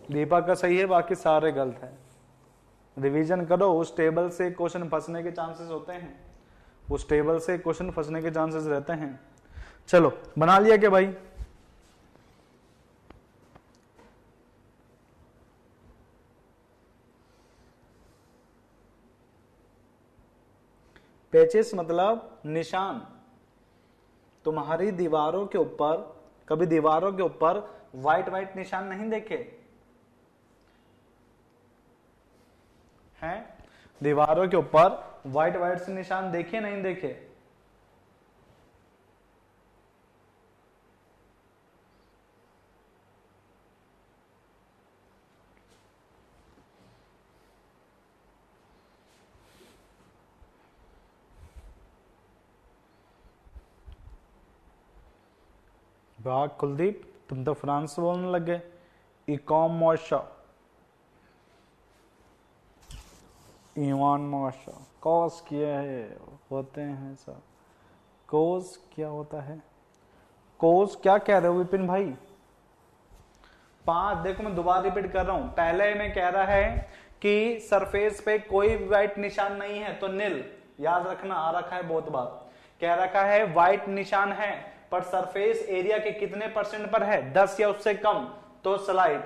दीपा का सही है, बाकी सारे गलत है। रिवीजन करो, उस टेबल से क्वेश्चन फंसने के चांसेस होते हैं, उस टेबल से क्वेश्चन फंसने के चांसेस रहते हैं। चलो बना लिया क्या भाई? पैचेस मतलब निशान। तुम्हारी दीवारों के ऊपर, कभी दीवारों के ऊपर व्हाइट निशान नहीं देखे हैं? दीवारों के ऊपर व्हाइट से निशान देखे नहीं देखे? वाह कुलदीप, तुम तो फ्रांस बोलने लगे। इकॉम मोशा, ईवान मोशा, कॉस किया है होते हैं सब। कोस क्या होता है? कोस क्या कह रहे हो विपिन भाई? 5 देखो मैं दोबारा रिपीट कर रहा हूं। पहले में कह रहा है कि सरफेस पे कोई व्हाइट निशान नहीं है तो नील, याद रखना, आ रखा है बहुत बार। कह रखा है व्हाइट निशान है पर सरफेस एरिया के कितने % पर है? 10 या उससे कम तो स्लाइड।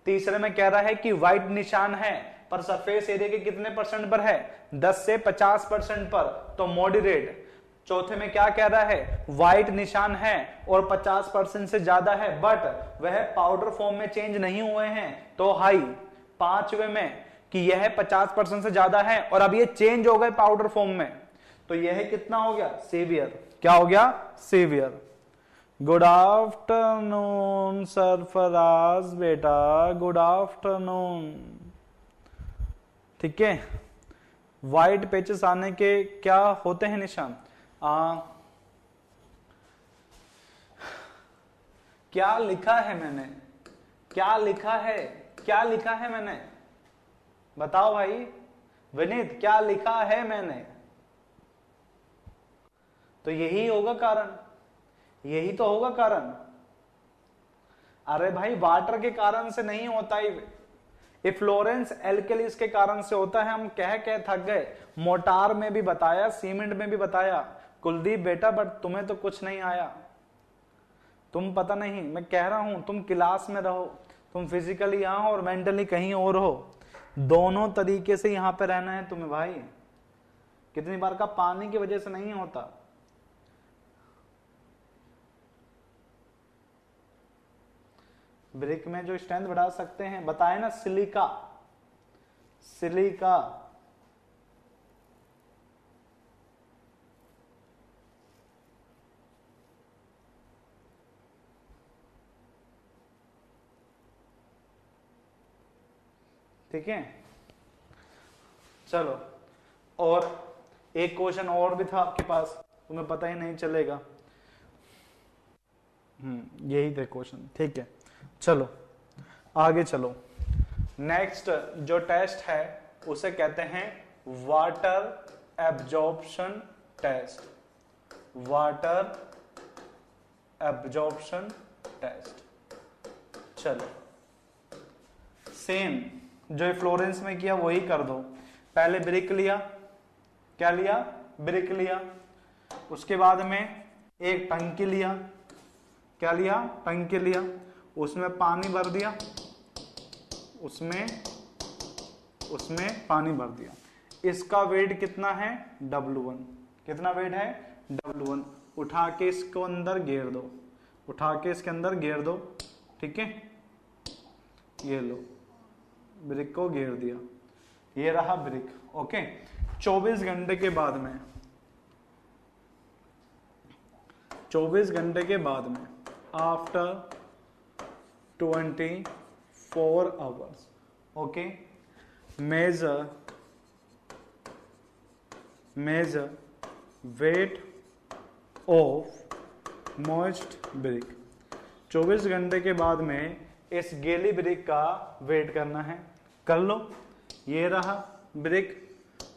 तीसरे में कह रहा है कि व्हाइट निशान है पर सरफेस एरिया के कितने % पर है? 10 से 50% पर तो मॉडरेट। चौथे में क्या कह रहा है? व्हाइट निशान है और 50% से ज्यादा है बट वह पाउडर फॉर्म में चेंज नहीं हुए हैं तो हाई। पांचवे में कि यह 50% से ज्यादा है और अब ये चेंज हो गए पाउडर फॉर्म में, तो यह कितना हो गया? सीवियर। क्या हो गया? सीवियर। गुड आफ्टरनून सरफराज बेटा, गुड आफ्टरनून। ठीक है, व्हाइट पैचेस आने के क्या होते हैं निशान? क्या लिखा है मैंने? क्या लिखा है? क्या लिखा है मैंने? बताओ भाई विनीत, क्या लिखा है मैंने? तो यही होगा कारण, यही तो होगा कारण। अरे भाई वाटर के कारण से नहीं होता ही, इफ्लोरेंस एल्केलिस के कारण से होता है। हम कह थक गए, मोटार में भी बताया, सीमेंट में भी बताया, कुलदीप बेटा, बट तुम्हें तो कुछ नहीं आया, तुम पता नहीं, मैं कह रहा हूं तुम क्लास में रहो, तुम फिजिकली यहां हो और मेंटली कहीं और हो, दोनों तरीके से यहां पे रहना है तुम्हें भाई। कितनी बार का पानी की वजह से नहीं होता। ब्रिक में जो स्ट्रेंथ बढ़ा सकते हैं बताए ना, सिलिका, सिलिका, ठीक है। चलो, और एक क्वेश्चन और भी था आपके पास, तुम्हें पता ही नहीं चलेगा। यही थे क्वेश्चन, ठीक है। चलो आगे चलो। नेक्स्ट जो टेस्ट है उसे कहते हैं water absorption test, water absorption test. चलो सेम जो फ्लोरेंस में किया वही कर दो। पहले ब्रिक लिया, क्या लिया, ब्रिक लिया, उसके बाद में एक टंकी लिया, क्या लिया, टंकी लिया, उसमें पानी भर दिया, उसमें पानी भर दिया। इसका वेट कितना है, W1, कितना वेट है, W1। उठा के इसको अंदर घेर दो, उठा के इसके अंदर घेर दो, ठीक है। ये लो, ब्रिक को घेर दिया, ये रहा ब्रिक, ओके। 24 घंटे के बाद में, 24 घंटे के बाद में, after 24 hours, okay, measure weight of moist brick. 24 घंटे के बाद में इस गीली ब्रिक का वेट करना है, कर लो। ये रहा ब्रिक,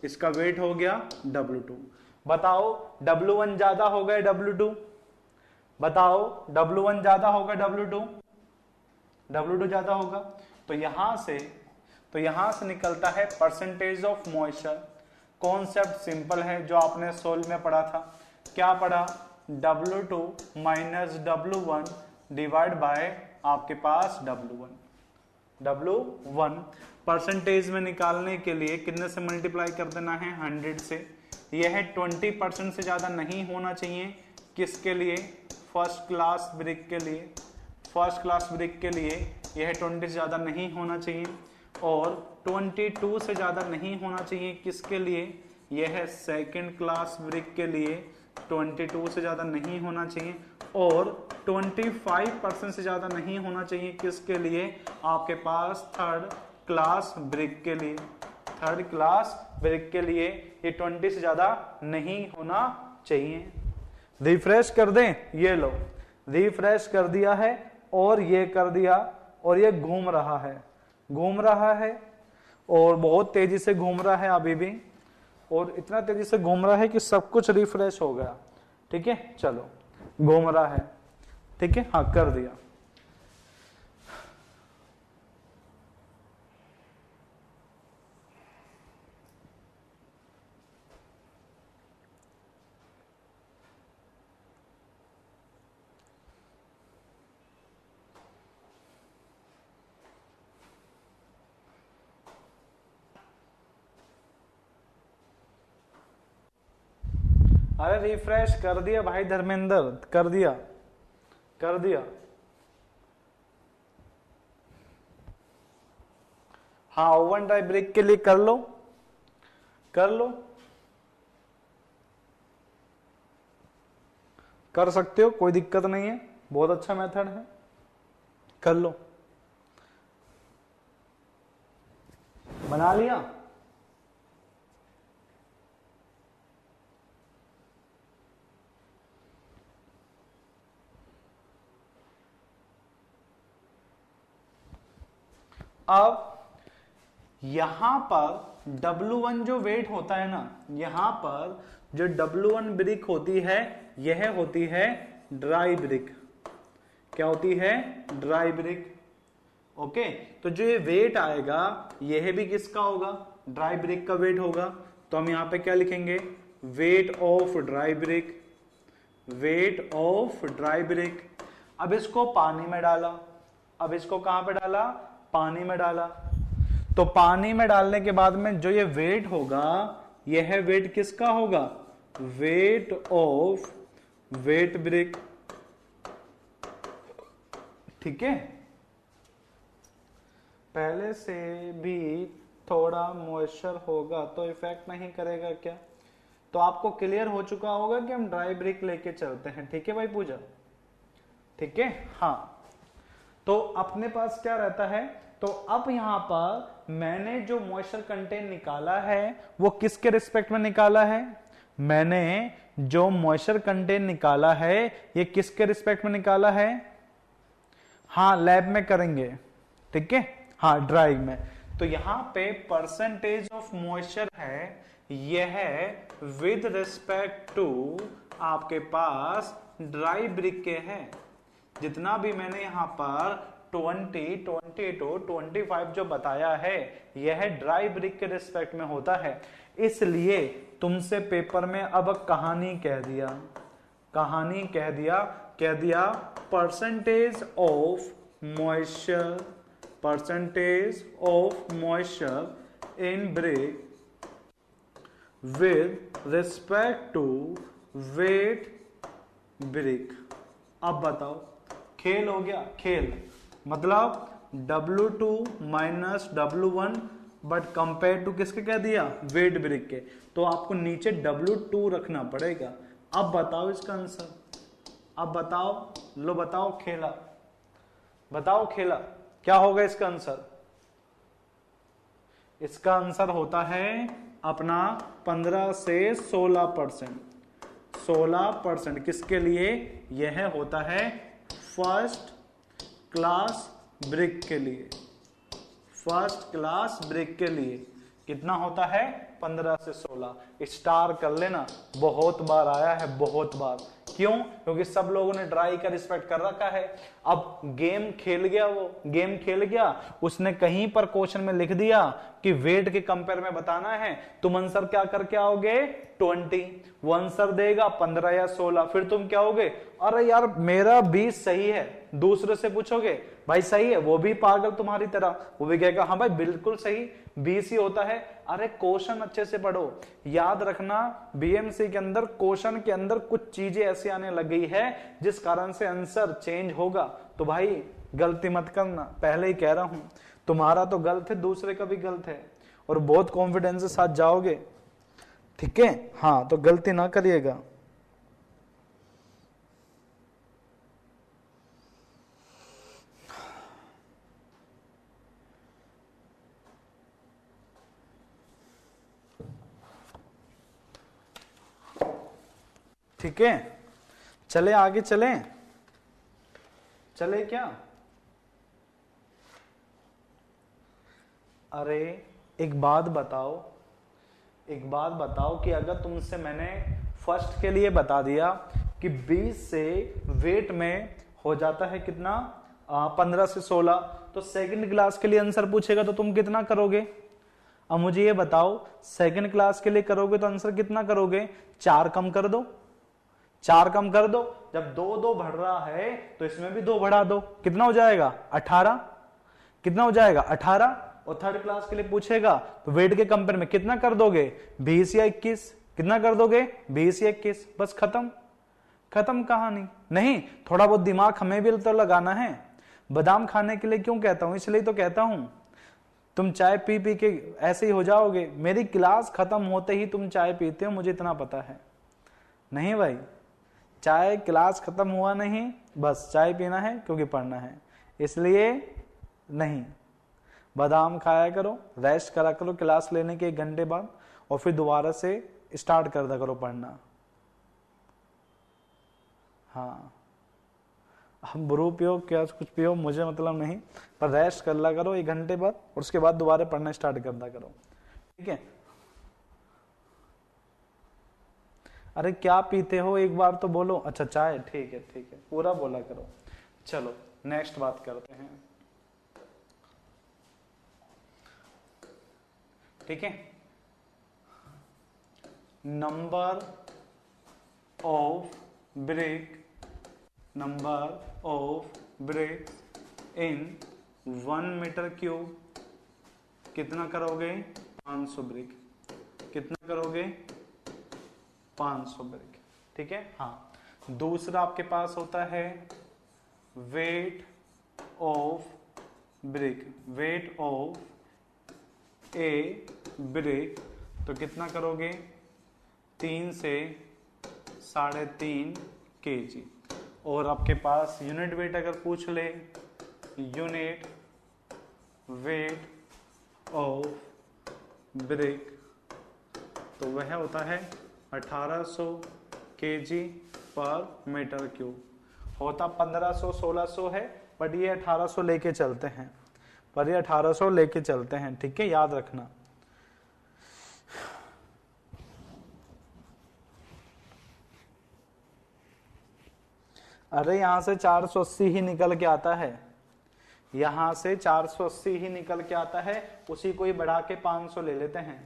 इसका वेट हो गया W2। बताओ W1 ज्यादा होगा W2, बताओ W1 ज्यादा होगा W2 ज्यादा होगा। तो यहां से निकलता है percentage of moisture. Concept simple है, जो आपने सोल में पढ़ा था। क्या पढ़ा, W2 minus W1 divide by आपके पास W1 परसेंटेज में निकालने के लिए कितने से मल्टीप्लाई कर देना है, 100 से। यह है 20% से ज्यादा नहीं होना चाहिए। किसके लिए, फर्स्ट क्लास ब्रिक के लिए, फर्स्ट क्लास ब्रिक के लिए यह 20 से ज्यादा नहीं होना चाहिए, और 22 से ज्यादा नहीं होना चाहिए। किसके लिए, यह है सेकेंड क्लास ब्रिक के लिए 22 से ज्यादा नहीं होना चाहिए, और 25% से ज्यादा नहीं होना चाहिए। किसके लिए, आपके पास थर्ड क्लास ब्रिक के लिए, थर्ड क्लास ब्रिक के लिए ये 20 से ज्यादा नहीं होना चाहिए। रिफ्रेश कर दें, ये लो, रिफ्रेश कर दिया है, और ये कर दिया, और ये घूम रहा है, और बहुत तेजी से घूम रहा है अभी भी, और इतना तेजी से घूम रहा है कि सब कुछ रिफ्रेश हो गया, ठीक है। चलो, घूम रहा है, ठीक है, हाँ कर दिया। अरे रिफ्रेश कर दिया भाई धर्मेंद्र, कर दिया। हाँ, ओवन ड्राई ब्रेक के लिए कर लो, कर सकते हो, कोई दिक्कत नहीं है, बहुत अच्छा मेथड है, कर लो। बना लिया, अब यहां पर W1 जो वेट होता है ना, यहां पर जो W1 ब्रिक होती है, यह होती है ड्राई ब्रिक। क्या होती है, ड्राई ब्रिक, ओके। तो जो ये वेट आएगा, यह भी किसका होगा, ड्राई ब्रिक का वेट होगा। तो हम यहां पे क्या लिखेंगे, weight of dry brick, weight of dry brick. अब इसको पानी में डाला, अब इसको कहां पे डाला, पानी में डाला। तो पानी में डालने के बाद में जो ये वेट होगा, यह वेट किसका होगा, वेट ऑफ वेट ब्रिक। ठीक है, पहले से भी थोड़ा मॉइस्चर होगा तो इफेक्ट नहीं करेगा क्या। तो आपको क्लियर हो चुका होगा कि हम ड्राई ब्रिक लेके चलते हैं। ठीक है भाई पूजा, ठीक है। हाँ, तो अपने पास क्या रहता है, तो अब यहां पर मैंने जो मॉइस्चर कंटेंट निकाला है वो किसके रिस्पेक्ट में निकाला है, मैंने जो मॉइस्चर कंटेंट निकाला है ये किसके रिस्पेक्ट में निकाला है, हाँ लैब में करेंगे, ठीक है, हाँ ड्राई में। तो यहां पे परसेंटेज ऑफ मॉइस्चर है, यह विद रिस्पेक्ट टू आपके पास ड्राई ब्रिक के है। जितना भी मैंने यहां पर 20, 22, 25 जो बताया है, यह ड्राई ब्रिक के रिस्पेक्ट में होता है। इसलिए तुमसे पेपर में अब कहानी कह दिया, कहानी कह दिया percentage of moisture, percentage of moisture in brick with respect to weight brick. अब बताओ, खेल हो गया, खेल मतलब W2 minus W1 but compare to किसके कह दिया, वेट ब्रिक के। तो आपको नीचे W2 रखना पड़ेगा। अब बताओ इसका आंसर, अब बताओ, लो बताओ खेला, बताओ खेला क्या होगा इसका आंसर। इसका आंसर होता है अपना 15 से 16%, 16% किसके लिए, यह होता है फर्स्ट क्लास ब्रिक के लिए, फर्स्ट क्लास ब्रिक के लिए कितना होता है 15 से 16। स्टार कर लेना, बहुत बार आया है, बहुत बार। क्यों, क्योंकि सब लोगों ने ड्राई का रिस्पेक्ट कर रखा है। अब गेम खेल गया, वो गेम खेल गया, उसने कहीं पर क्वेश्चन में लिख दिया कि वेट के कंपेयर में बताना है, तुम आंसर क्या करके आओगे 20, वो आंसर देगा 15 या 16, फिर तुम क्या होगे, अरे यार मेरा 20 सही है। दूसरे से पूछोगे भाई सही है, वो भी पागल तुम्हारी तरह, वो भी कहेगा हाँ भाई बिल्कुल सही 20 ही होता है। अरे क्वेश्चन अच्छे से पढ़ो, याद रखना बीएमसी के अंदर क्वेश्चन के अंदर कुछ चीजें ऐसी आने लग गई है जिस कारण से आंसर चेंज होगा। तो भाई गलती मत करना, पहले ही कह रहा हूं, तुम्हारा तो गलत है, दूसरे का भी गलत है, और बहुत कॉन्फिडेंस के साथ जाओगे, ठीक है। हाँ, तो गलती ना करिएगा। ठीक है, चले आगे, चले चले क्या। अरे एक बात बताओ, एक बात बताओ कि अगर तुमसे मैंने फर्स्ट के लिए बता दिया कि 20 से वेट में हो जाता है कितना 15 से 16, तो सेकंड क्लास के लिए आंसर पूछेगा तो तुम कितना करोगे। अब मुझे ये बताओ, सेकंड क्लास के लिए करोगे तो आंसर कितना करोगे, 4 कम कर दो, 4 कम कर दो। जब 2 2 बढ़ रहा है तो इसमें भी 2 बढ़ा दो, कितना हो जाएगा 18, कितना हो जाएगा 18। और थर्ड क्लास के लिए पूछेगा तो वेट के कंपेयर में कितना कर दोगे 20 या 21, कितना कर दोगे 20 या 21, बस खत्म, खत्म कहानी। नहीं, थोड़ा बहुत दिमाग हमें भी तो लगाना है। बादाम खाने के लिए क्यों कहता हूं, इसलिए तो कहता हूं तुम चाय पी पी के ऐसे ही हो जाओगे। मेरी क्लास खत्म होते ही तुम चाय पीते हो, मुझे इतना पता है। नहीं भाई, चाय क्लास खत्म हुआ नहीं, बस चाय पीना है क्योंकि पढ़ना है, इसलिए नहीं। बादाम खाया करो, रेस्ट करा करो क्लास लेने के 1 घंटे बाद, और फिर दोबारा से स्टार्ट कर दिया करो पढ़ना। हाँ, हम ब्रू पियो क्या कुछ पियो मुझे मतलब नहीं, पर रेस्ट कर ला करो 1 घंटे बाद, और उसके बाद दोबारा पढ़ना स्टार्ट कर दिया करो, ठीक है। अरे क्या पीते हो एक बार तो बोलो। अच्छा चाय, ठीक है ठीक है, पूरा बोला करो। चलो नेक्स्ट बात करते हैं, ठीक है। Number of brick in 1 metre cube, कितना करोगे? 500 ब्रेक। कितना करोगे? 500 ब्रेक। ठीक है। हाँ, दूसरा आपके पास होता है वेट ऑफ ए ब्रेक, तो कितना करोगे? 3 से 3.5 kg। और आपके पास यूनिट वेट अगर पूछ ले, यूनिट वेट ऑफ ब्रेक, तो वह होता है 1800 kg पर मीटर क्यूब। होता 1500 1600 है, बट ये 1800 लेके चलते हैं, ठीक है, याद रखना। अरे यहां से 480 ही निकल के आता है, यहां से 480 ही निकल के आता है, उसी को ही बढ़ा के 500 ले लेते हैं।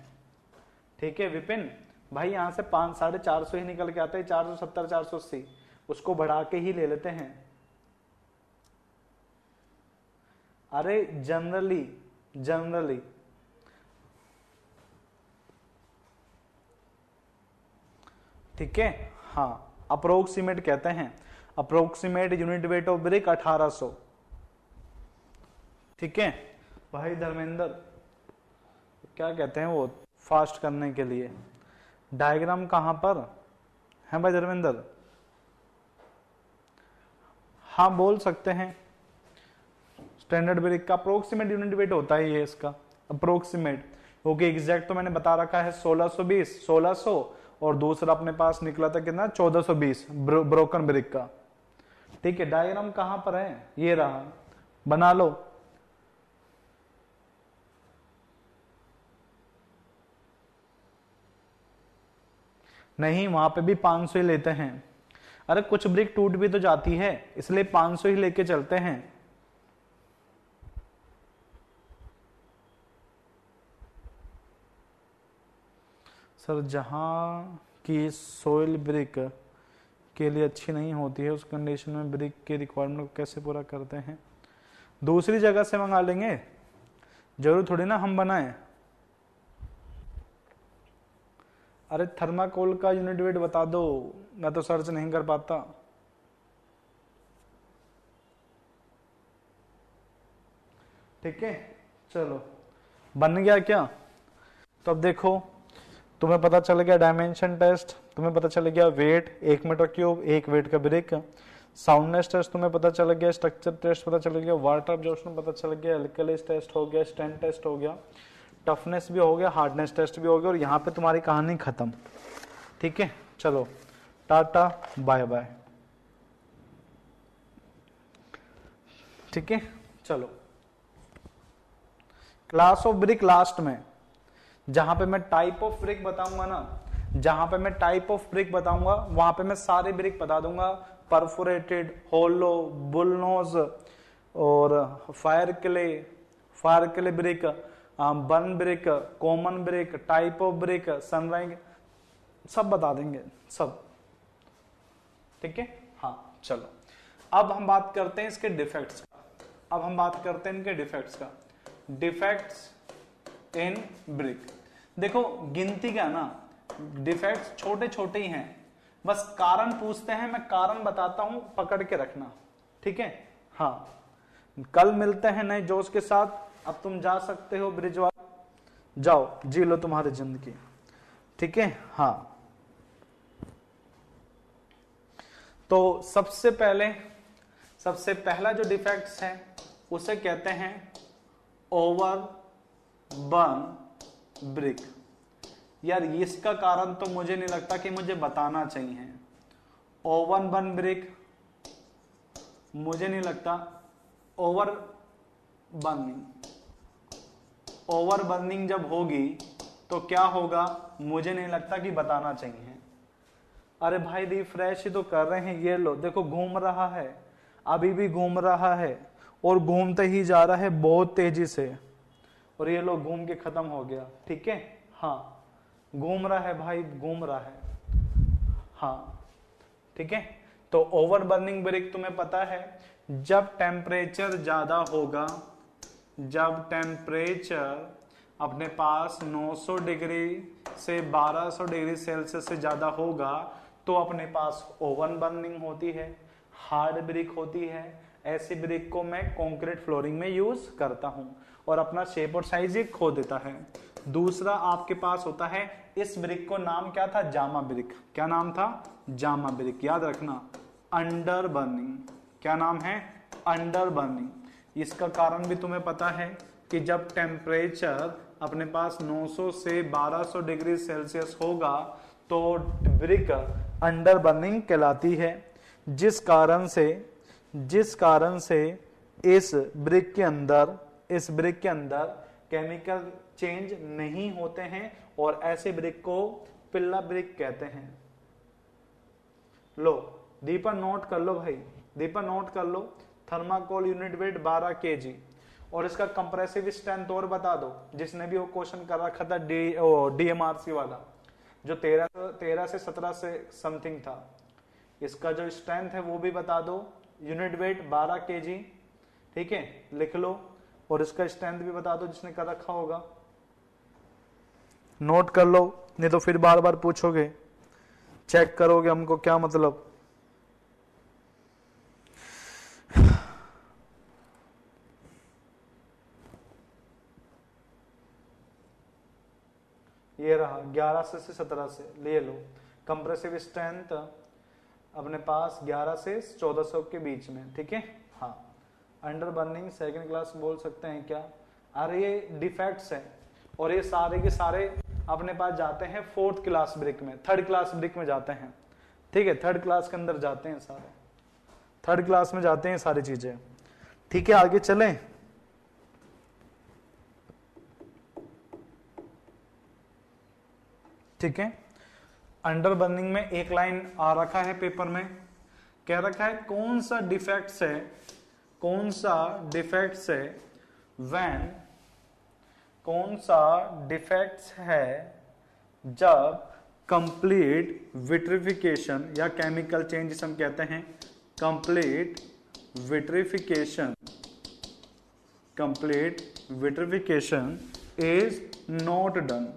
ठीक है विपिन भाई, यहां से 450 ही निकल के आता है, 470 480, उसको बढ़ा के ही ले लेते हैं। अरे जनरली ठीक है। हाँ, अप्रोक्सीमेट कहते हैं, approximate unit weight of brick 1800। ठीक है भाई धर्मेंद्र, क्या कहते हैं वो फास्ट करने के लिए, डायग्राम कहां पर है भाई धर्मेंद्र? हाँ बोल सकते हैं। स्टैंडर्ड ब्रिक का अप्रोक्सीमेट यूनिट वेट होता है ये, इसका अप्रोक्सीमेट, क्योंकि एग्जैक्ट तो मैंने बता रखा है 1600, और दूसरा अपने पास निकला था कितना? 1420 ब्रोकन ब्रिक का। ठीक है, डायग्राम कहां पर है? ये रहा, बना लो। नहीं, वहां पे भी 500 ही लेते हैं। अरे कुछ ब्रिक टूट भी तो जाती है, इसलिए 500 ही लेके चलते हैं। सर जहां की सोइल ब्रिक के लिए अच्छी नहीं होती है, उस कंडीशन में ब्रिक के रिक्वायरमेंट को कैसे पूरा करते हैं? दूसरी जगह से मंगा लेंगे, जरूर थोड़ी ना हम बनाएं। अरे थर्माकोल का यूनिट वेट बता दो, मैं तो सर्च नहीं कर पाता। ठीक है, चलो बन गया क्या? तो अब देखो, तुम्हें पता चल गया डायमेंशन टेस्ट, तुम्हें पता चल गया वेट 1 मीटर क्यूब, 1 वेट का ब्रिक, साउंडनेस टेस्ट तुम्हें पता चल गया, स्ट्रक्चर टेस्ट पता चल गया, वाटर अब्जॉर्प्शन पता चल गया, एल्कलीज टेस्ट हो गया, स्ट्रेंथ टेस्ट हो गया, टफनेस भी हो गया, हार्डनेस टेस्ट भी हो गया, और यहाँ पे तुम्हारी कहानी खत्म। ठीक है, चलो टाटा बाय बाय। ठीक है, चलो क्लास ऑफ ब्रिक लास्ट में, जहां पे मैं टाइप ऑफ ब्रिक बताऊंगा ना, वहां पे मैं सारे ब्रिक बता दूंगा, परफोरेटेड, होलो, बुलनोज, और fire clay brick, burn brick, common brick, type of brick, sunrise, सब बता देंगे सब। ठीक है, हाँ चलो अब हम बात करते हैं इसके डिफेक्ट्स का। डिफेक्ट्स इन ब्रिक, देखो गिनती का ना, डिफेक्ट्स छोटे छोटे ही हैं, बस कारण पूछते हैं, मैं कारण बताता हूं, पकड़ के रखना। ठीक है, हाँ कल मिलते हैं नए जोश के साथ। अब तुम जा सकते हो ब्रिजवाल, जाओ जी लो तुम्हारी जिंदगी। ठीक है, हाँ तो सबसे पहला जो डिफेक्ट्स है उसे कहते हैं ओवर बर्न ब्रिक। यार इसका कारण तो मुझे नहीं लगता कि मुझे बताना चाहिए। ओवर बर्न ब्रिक मुझे नहीं लगता, ओवर बर्निंग जब होगी तो क्या होगा मुझे नहीं लगता कि बताना चाहिए। अरे भाई रिफ्रेश ही तो कर रहे हैं, ये लो देखो घूम रहा है, अभी भी घूम रहा है और घूमते ही जा रहा है बहुत तेजी से, और ये लो घूम के खत्म हो गया। ठीक है, हाँ घूम रहा है भाई, घूम रहा है। हाँ ठीक है। तो ओवर बर्निंग ब्रिक तुम्हें पता है, जब टेम्परेचर ज्यादा होगा, जब टेम्परेचर अपने पास 900 डिग्री से 1200 डिग्री सेल्सियस से ज्यादा होगा तो अपने पास ओवन बर्निंग होती है, हार्ड ब्रिक होती है। ऐसी ब्रिक को मैं कंक्रीट फ्लोरिंग में यूज करता हूं और अपना शेप और साइज ये खो देता है। दूसरा आपके पास होता है, इस ब्रिक को नाम क्या था, जामा ब्रिक। क्या नाम था, जामा ब्रिक। याद रखना, अंडर बर्निंग। क्या नाम है, अंडर बर्निंग। इसका कारण भी तुम्हें पता है कि जब टेम्परेचर अपने पास 900 से 1200 डिग्री सेल्सियस होगा तो ब्रिक अंडर बर्निंग कहलाती है, जिस कारण से इस ब्रिक के अंदर केमिकल चेंज नहीं होते हैं और ऐसे ब्रिक को पिल्ला ब्रिक कहते हैं। लो दीपा नोट कर लो भाई, दीपा नोट कर लो। थर्माकोल यूनिट वेट 12 kg और इसका कंप्रेसिव स्ट्रेंथ और बता दो, जिसने भी वो क्वेश्चन कर रखा था डीएमआरसी वाला जो 13 से 17 से समथिंग था, इसका जो स्ट्रेंथ है वो भी बता दो। यूनिट वेट 12 kg, ठीक है, लिख लो। और इसका स्ट्रेंथ भी बता दो जिसने कर रखा होगा, नोट कर लो, नहीं तो फिर बार बार पूछोगे, चेक करोगे हमको क्या मतलब। ये रहा 11 से 17 से ले लो। कंप्रेसिव स्ट्रेंथ अपने पास 11 से 1400 के बीच में, ठीक है। हाँ, अंडर बर्निंग सेकंड क्लास बोल सकते हैं क्या। अरे ये डिफेक्ट्स है और ये सारे के सारे अपने पास जाते हैं फोर्थ क्लास ब्रिक में, थर्ड क्लास ब्रिक में जाते हैं, ठीक है। थर्ड क्लास के अंदर जाते हैं सारे, थर्ड क्लास में जाते हैं सारी चीजें, ठीक है। आगे चलें। ठीक है, अंडर बर्निंग में एक लाइन आ रखा है पेपर में, कह रखा है कौन सा डिफेक्ट्स है, कौन सा डिफेक्ट्स है व्हेन, कौन सा डिफेक्ट्स है जब कंप्लीट विट्रिफिकेशन या केमिकल चेंज जिसे हम कहते हैं complete vitrification, complete vitrification is not done,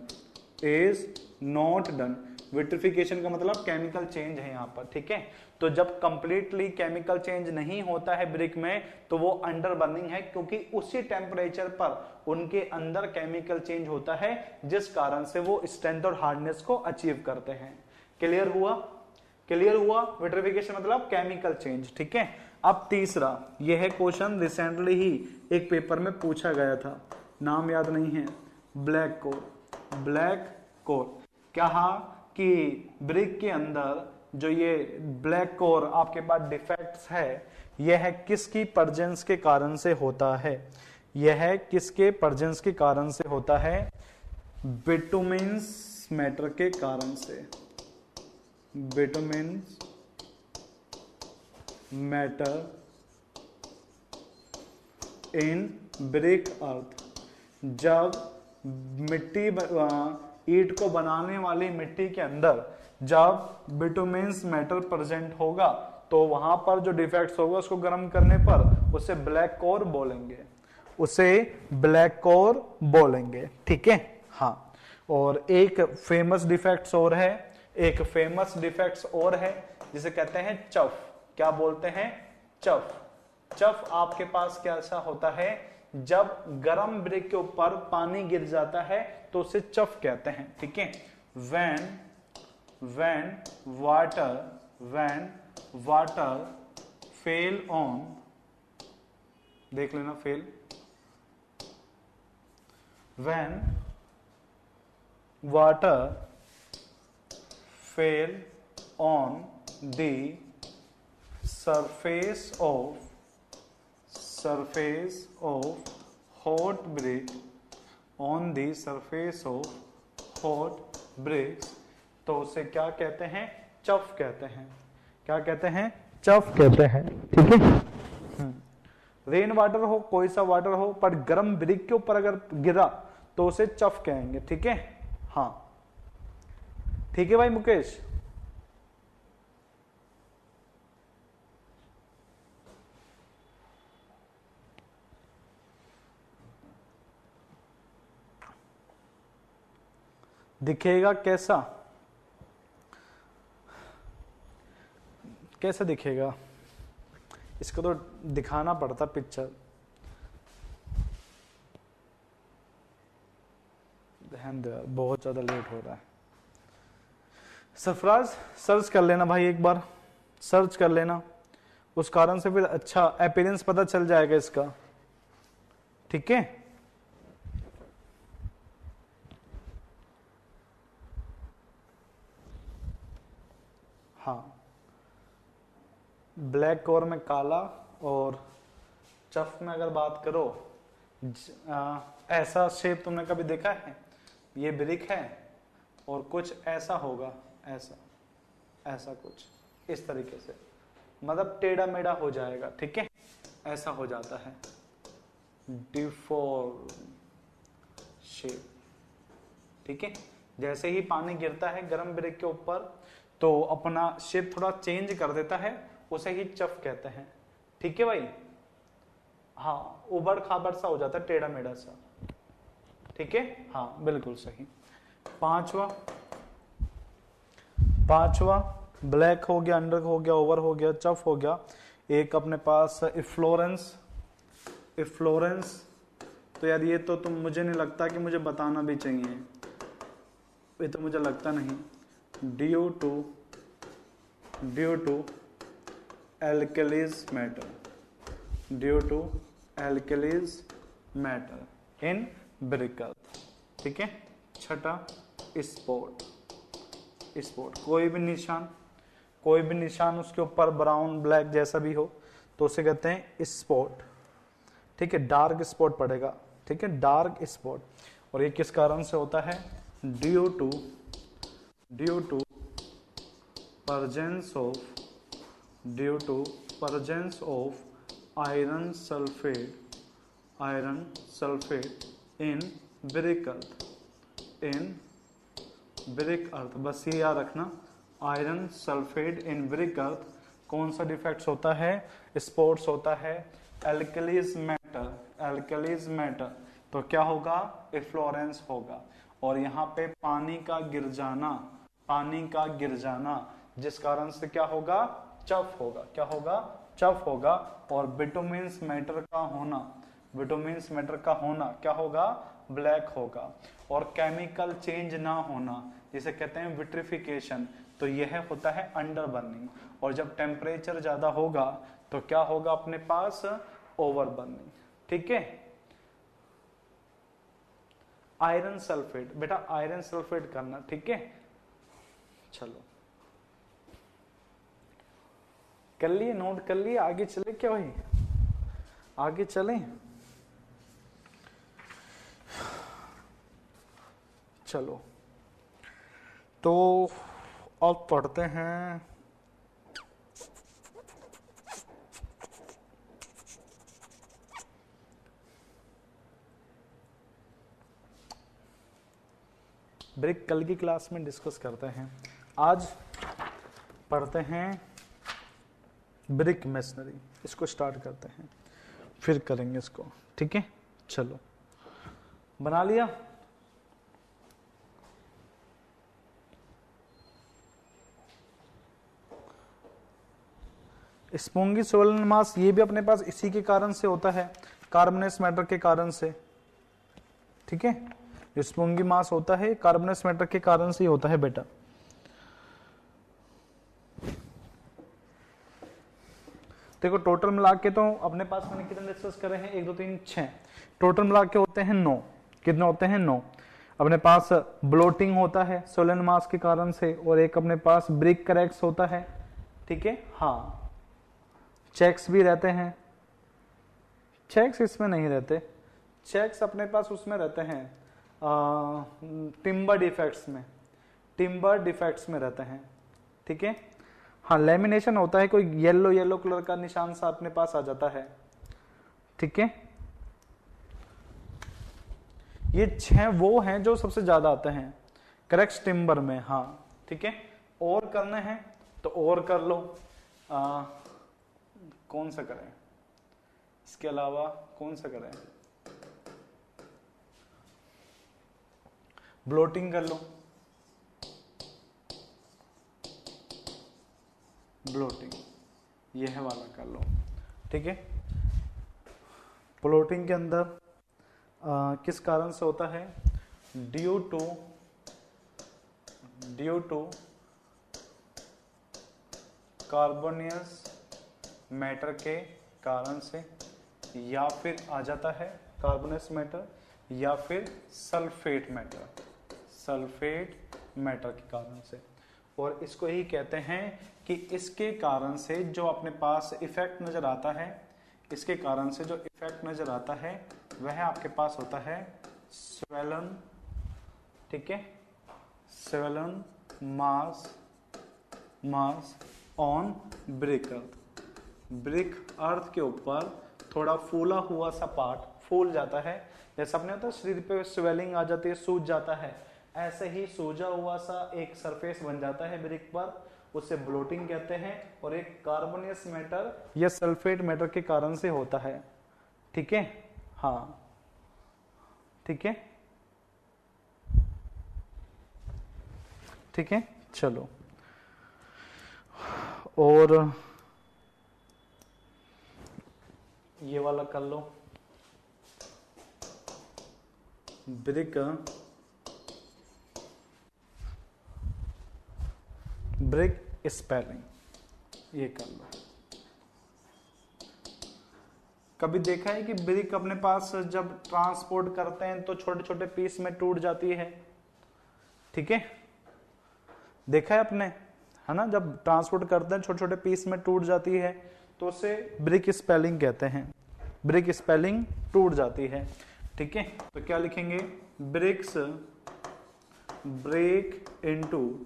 is not done. Vitrification का मतलब केमिकल चेंज है यहां पर, ठीक है। तो जब कंप्लीटली केमिकल चेंज नहीं होता है ब्रिक में तो वो अंडर बर्निंग है, क्योंकि उसी टेम्परेचर पर उनके अंदर केमिकल चेंज होता है जिस कारण से वो स्ट्रेंथ और हार्डनेस को अचीव करते हैं। क्लियर हुआ, क्लियर हुआ। विट्रिफिकेशन मतलब केमिकल चेंज, ठीक है। अब तीसरा, यह है क्वेश्चन रिसेंटली ही एक पेपर में पूछा गया था, नाम याद नहीं है, ब्लैक कोर, ब्लैक कोर। कहा कि ब्रिक के अंदर जो ये ब्लैक कोर आपके पास डिफेक्ट्स है, यह है किसकी प्रेजेंस के कारण से होता है, यह है किसके प्रेजेंस के कारण से होता है, बिटुमिन्स मैटर के कारण से, बिटुमिन्स मैटर इन ब्रिक अर्थ। जब मिट्टी ईंट को बनाने वाली मिट्टी के अंदर जब बिटुमिन्स मैटर प्रेजेंट होगा तो वहां पर जो डिफेक्ट्स होगा उसको गर्म करने पर उसे ब्लैक कोर बोलेंगे, उसे ब्लैक कोर बोलेंगे, ठीक है। हाँ, और एक फेमस डिफेक्ट्स और है, एक फेमस डिफेक्ट्स और है जिसे कहते हैं चफ। क्या बोलते हैं, चफ। चफ आपके पास कैसा होता है, जब गर्म ब्रिक के ऊपर पानी गिर जाता है तो उसे चफ कहते हैं, ठीक है। when water fail on, देख लेना fail, when water fail on the surface of hot brick, on the surface of hot bricks, तो उसे क्या कहते हैं, चफ कहते हैं। क्या कहते हैं, चफ कहते हैं, ठीक है। रेन वाटर हो, कोई सा वाटर हो, पर गर्म ब्रिक के ऊपर अगर गिरा तो उसे चफ कहेंगे, ठीक है। हाँ, ठीक है भाई मुकेश? दिखेगा कैसा? कैसे दिखेगा? इसको तो दिखाना पड़ता पिक्चर। ध्यान दो, बहुत ज्यादा लेट हो रहा है। सरफराज सर्च कर लेना भाई, एक बार सर्च कर लेना, उस कारण से फिर अच्छा अपीयरेंस पता चल जाएगा इसका। ठीक है, हाँ, ब्लैक कोर में काला, और चफ में अगर बात करो ऐसा शेप तुमने कभी देखा है? ये ब्रिक है और कुछ ऐसा होगा, ऐसा ऐसा कुछ इस तरीके से, मतलब टेढ़ा मेढ़ा हो जाएगा। ठीक है, ऐसा हो जाता है डिफॉर्म शेप। ठीक है, जैसे ही पानी गिरता है गर्म ब्रिक के ऊपर तो अपना शेप थोड़ा चेंज कर देता है, उसे ही चफ कहते हैं। ठीक है भाई? हाँ, उबड़ खाबड़ सा हो जाता है, टेढ़ा मेढ़ा सा। ठीक है, हाँ बिल्कुल सही। पांचवा ब्लैक हो गया, अंडर हो गया, ओवर हो गया, चफ हो गया। एक अपने पास इफ्लोरेंस। तो यार ये तो तुम, मुझे नहीं लगता कि मुझे बताना भी चाहिए, ये तो मुझे लगता नहीं। Due to alkalis matter in brick earth। ठीक है, छठा स्पॉट। कोई भी निशान उसके ऊपर ब्राउन ब्लैक जैसा भी हो तो उसे कहते हैं स्पॉट। ठीक है, डार्क स्पॉट पड़ेगा। ठीक है, डार्क स्पॉट। और ये किस कारण से होता है? Due to presence of iron sulfate in brick earth। बस ये याद रखना, आयरन सल्फेट इन ब्रिक अर्थ कौन सा डिफेक्ट्स होता है? स्पॉट्स होता है एल्कलीज मैटर। तो क्या होगा? इफ्लोरेंस होगा। और यहाँ पे पानी का गिर जाना जिस कारण से क्या होगा? चफ होगा। क्या होगा? चफ होगा। और बिटुमिन्स मैटर का होना क्या होगा? ब्लैक होगा। और केमिकल चेंज ना होना जिसे कहते हैं विट्रिफिकेशन, तो यह होता है अंडर बर्निंग। और जब टेम्परेचर ज्यादा होगा तो क्या होगा अपने पास? Over burning. ठीक है, आयरन सल्फेट, बेटा आयरन सल्फेट करना। ठीक है, चलो कर लिए, नोट कर लिए, आगे चले क्या भाई? आगे चले, चलो तो अब पढ़ते हैं ब्रिक, कल की क्लास में डिस्कस करते हैं। आज पढ़ते हैं ब्रिक मेसनरी, इसको स्टार्ट करते हैं, फिर करेंगे इसको। ठीक है, चलो बना लिया? स्पोंगी सोलन मास, ये भी अपने पास इसी के कारण से होता है, कार्बोनेस मैटर के कारण से। ठीक है, जो स्पोंगी मास होता है कार्बोनेस मैटर के कारण से ही होता है बेटा। देखो टोटल मिला के तो अपने पास मैंने कितने डिस्कस करे हैं? 1 2 3 6, टोटल मिला के होते हैं 9। कितने होते हैं? 9। अपने पास ब्लोटिंग होता है सोलन मास के कारण से, और एक अपने पास ब्रिक क्रैक्स होता है। ठीक है, हाँ, चेक्स भी रहते हैं। चेक्स इसमें नहीं रहते, चेक्स अपने पास उसमें रहते हैं टिम्बर डिफेक्ट्स में रहते हैं। ठीक है, हाँ, लेमिनेशन होता है, कोई येलो कलर का निशान सा अपने पास आ जाता है। ठीक है, ये 6 वो हैं जो सबसे ज्यादा आते हैं क्रैक्स टिम्बर में। हाँ ठीक है, और करने हैं तो और कर लो। कौन सा करें, इसके अलावा कौन सा करें, ब्लोटिंग कर लो, ब्लोटिंग यह वाला कर लो, ठीक है। ब्लोटिंग के अंदर किस कारण से होता है, ड्यू टू कार्बोनियस मैटर के कारण से, या फिर आ जाता है कार्बोनियस मैटर, या फिर सल्फेट मैटर के कारण से। और इसको यही कहते हैं कि इसके कारण से जो अपने पास इफेक्ट नजर आता है, इसके कारण से जो इफेक्ट नजर आता है वह आपके पास होता है स्वेलन, ठीक है, swollen mass on brick earth. Brick earth के ऊपर थोड़ा फूला हुआ सा पार्ट फूल जाता है, जैसा अपने होता है शरीर पे स्वेलिंग आ जाती है, सूज जाता है, ऐसे ही सूजा हुआ सा एक सरफेस बन जाता है ब्रिक पर, उसे ब्लोटिंग कहते हैं। और एक कार्बोनियस मैटर या सल्फेट मैटर के कारण से होता है, ठीक है, हाँ, ठीक है, ठीक है, चलो। और ये वाला कर लो, ब्रिक स्पेलिंग, ये कर लो। कभी देखा है कि ब्रिक अपने पास जब ट्रांसपोर्ट करते हैं तो छोटे छोटे पीस में टूट जाती है, ठीक है, देखा है आपने, है ना, जब ट्रांसपोर्ट करते हैं छोटे छोटे पीस में टूट जाती है तो उसे ब्रिक स्पेलिंग कहते हैं, ब्रिक स्पेलिंग टूट जाती है, ठीक है। तो क्या लिखेंगे, bricks break into